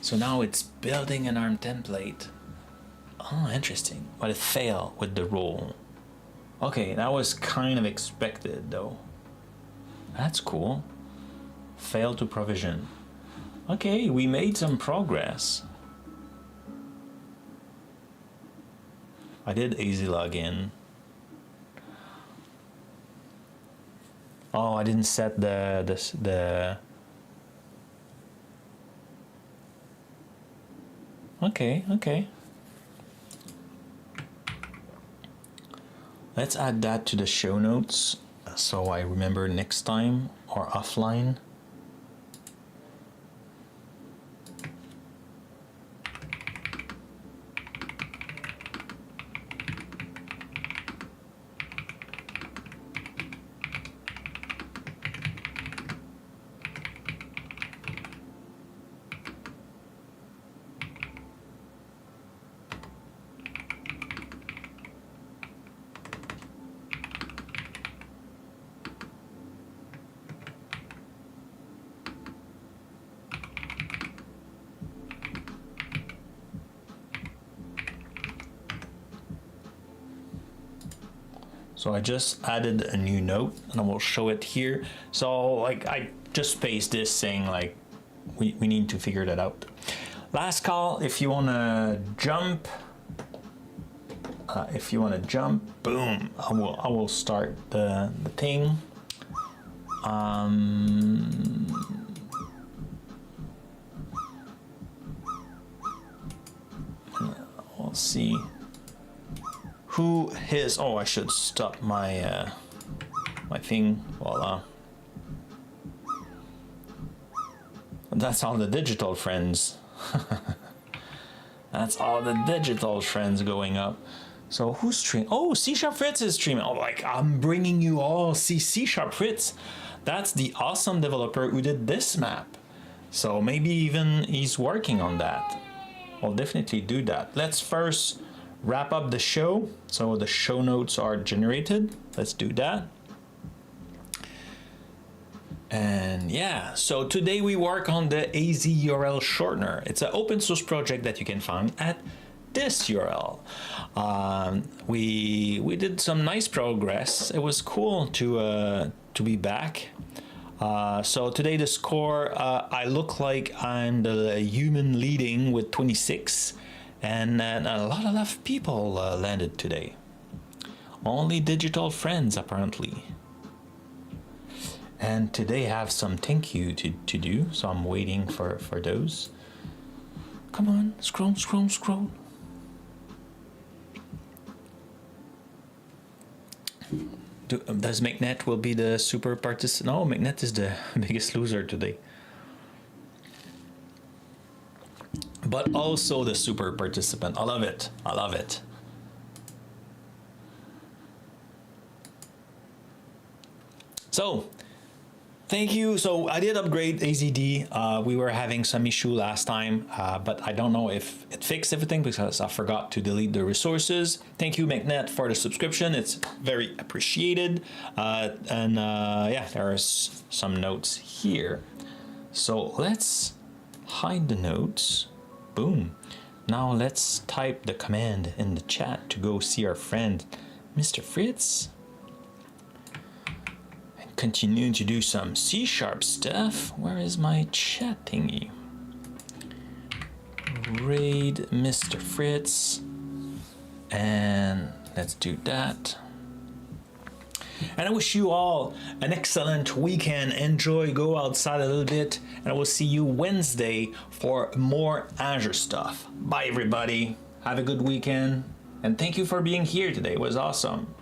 So now it's building an ARM template. Oh, interesting. But it failed with the role. Okay, that was kind of expected though. That's cool. Failed to provision. Okay, we made some progress. I did easy login. Oh, I didn't set the Okay. Let's add that to the show notes so I remember next time, or offline. So I just added a new note and I will show it here. So like I just pasted this saying like we need to figure that out. Last call, if you want to jump, boom, I will start the thing. We'll see. Who is? Oh, I should stop my my thing. Voila. That's all the digital friends. That's all the digital friends going up. So who's streaming? Oh, C# Fritz is streaming. Oh, like I'm bringing you all. See, C# Fritz. That's the awesome developer who did this map. So maybe even he's working on that. I'll definitely do that. Let's first wrap up the show. So the show notes are generated. Let's do that. And yeah, so today we work on the Azure Url Shortener. It's an open source project that you can find at this URL. We did some nice progress. It was cool to be back. So today the score, I look like I'm the human leading with 26. And a lot of people landed today. Only digital friends, apparently. And today I have some thank you to do, so I'm waiting for those. Come on, scroll. Does McNet will be the super participant? No, McNet is the biggest loser today. But also the super participant. I love it. So, thank you. So I did upgrade AZD. We were having some issue last time, but I don't know if it fixed everything because I forgot to delete the resources. Thank you, McNet, for the subscription. It's very appreciated. Yeah, there's some notes here. So let's hide the notes. Boom. Now let's type the command in the chat to go see our friend, Mr. Fritz. And continue to do some C# stuff. Where is my chat thingy? Raid Mr. Fritz. And let's do that. And I wish you all an excellent weekend. Enjoy, go outside a little bit, and I will see you Wednesday for more Azure stuff. Bye, everybody. Have a good weekend, and thank you for being here today. It was awesome.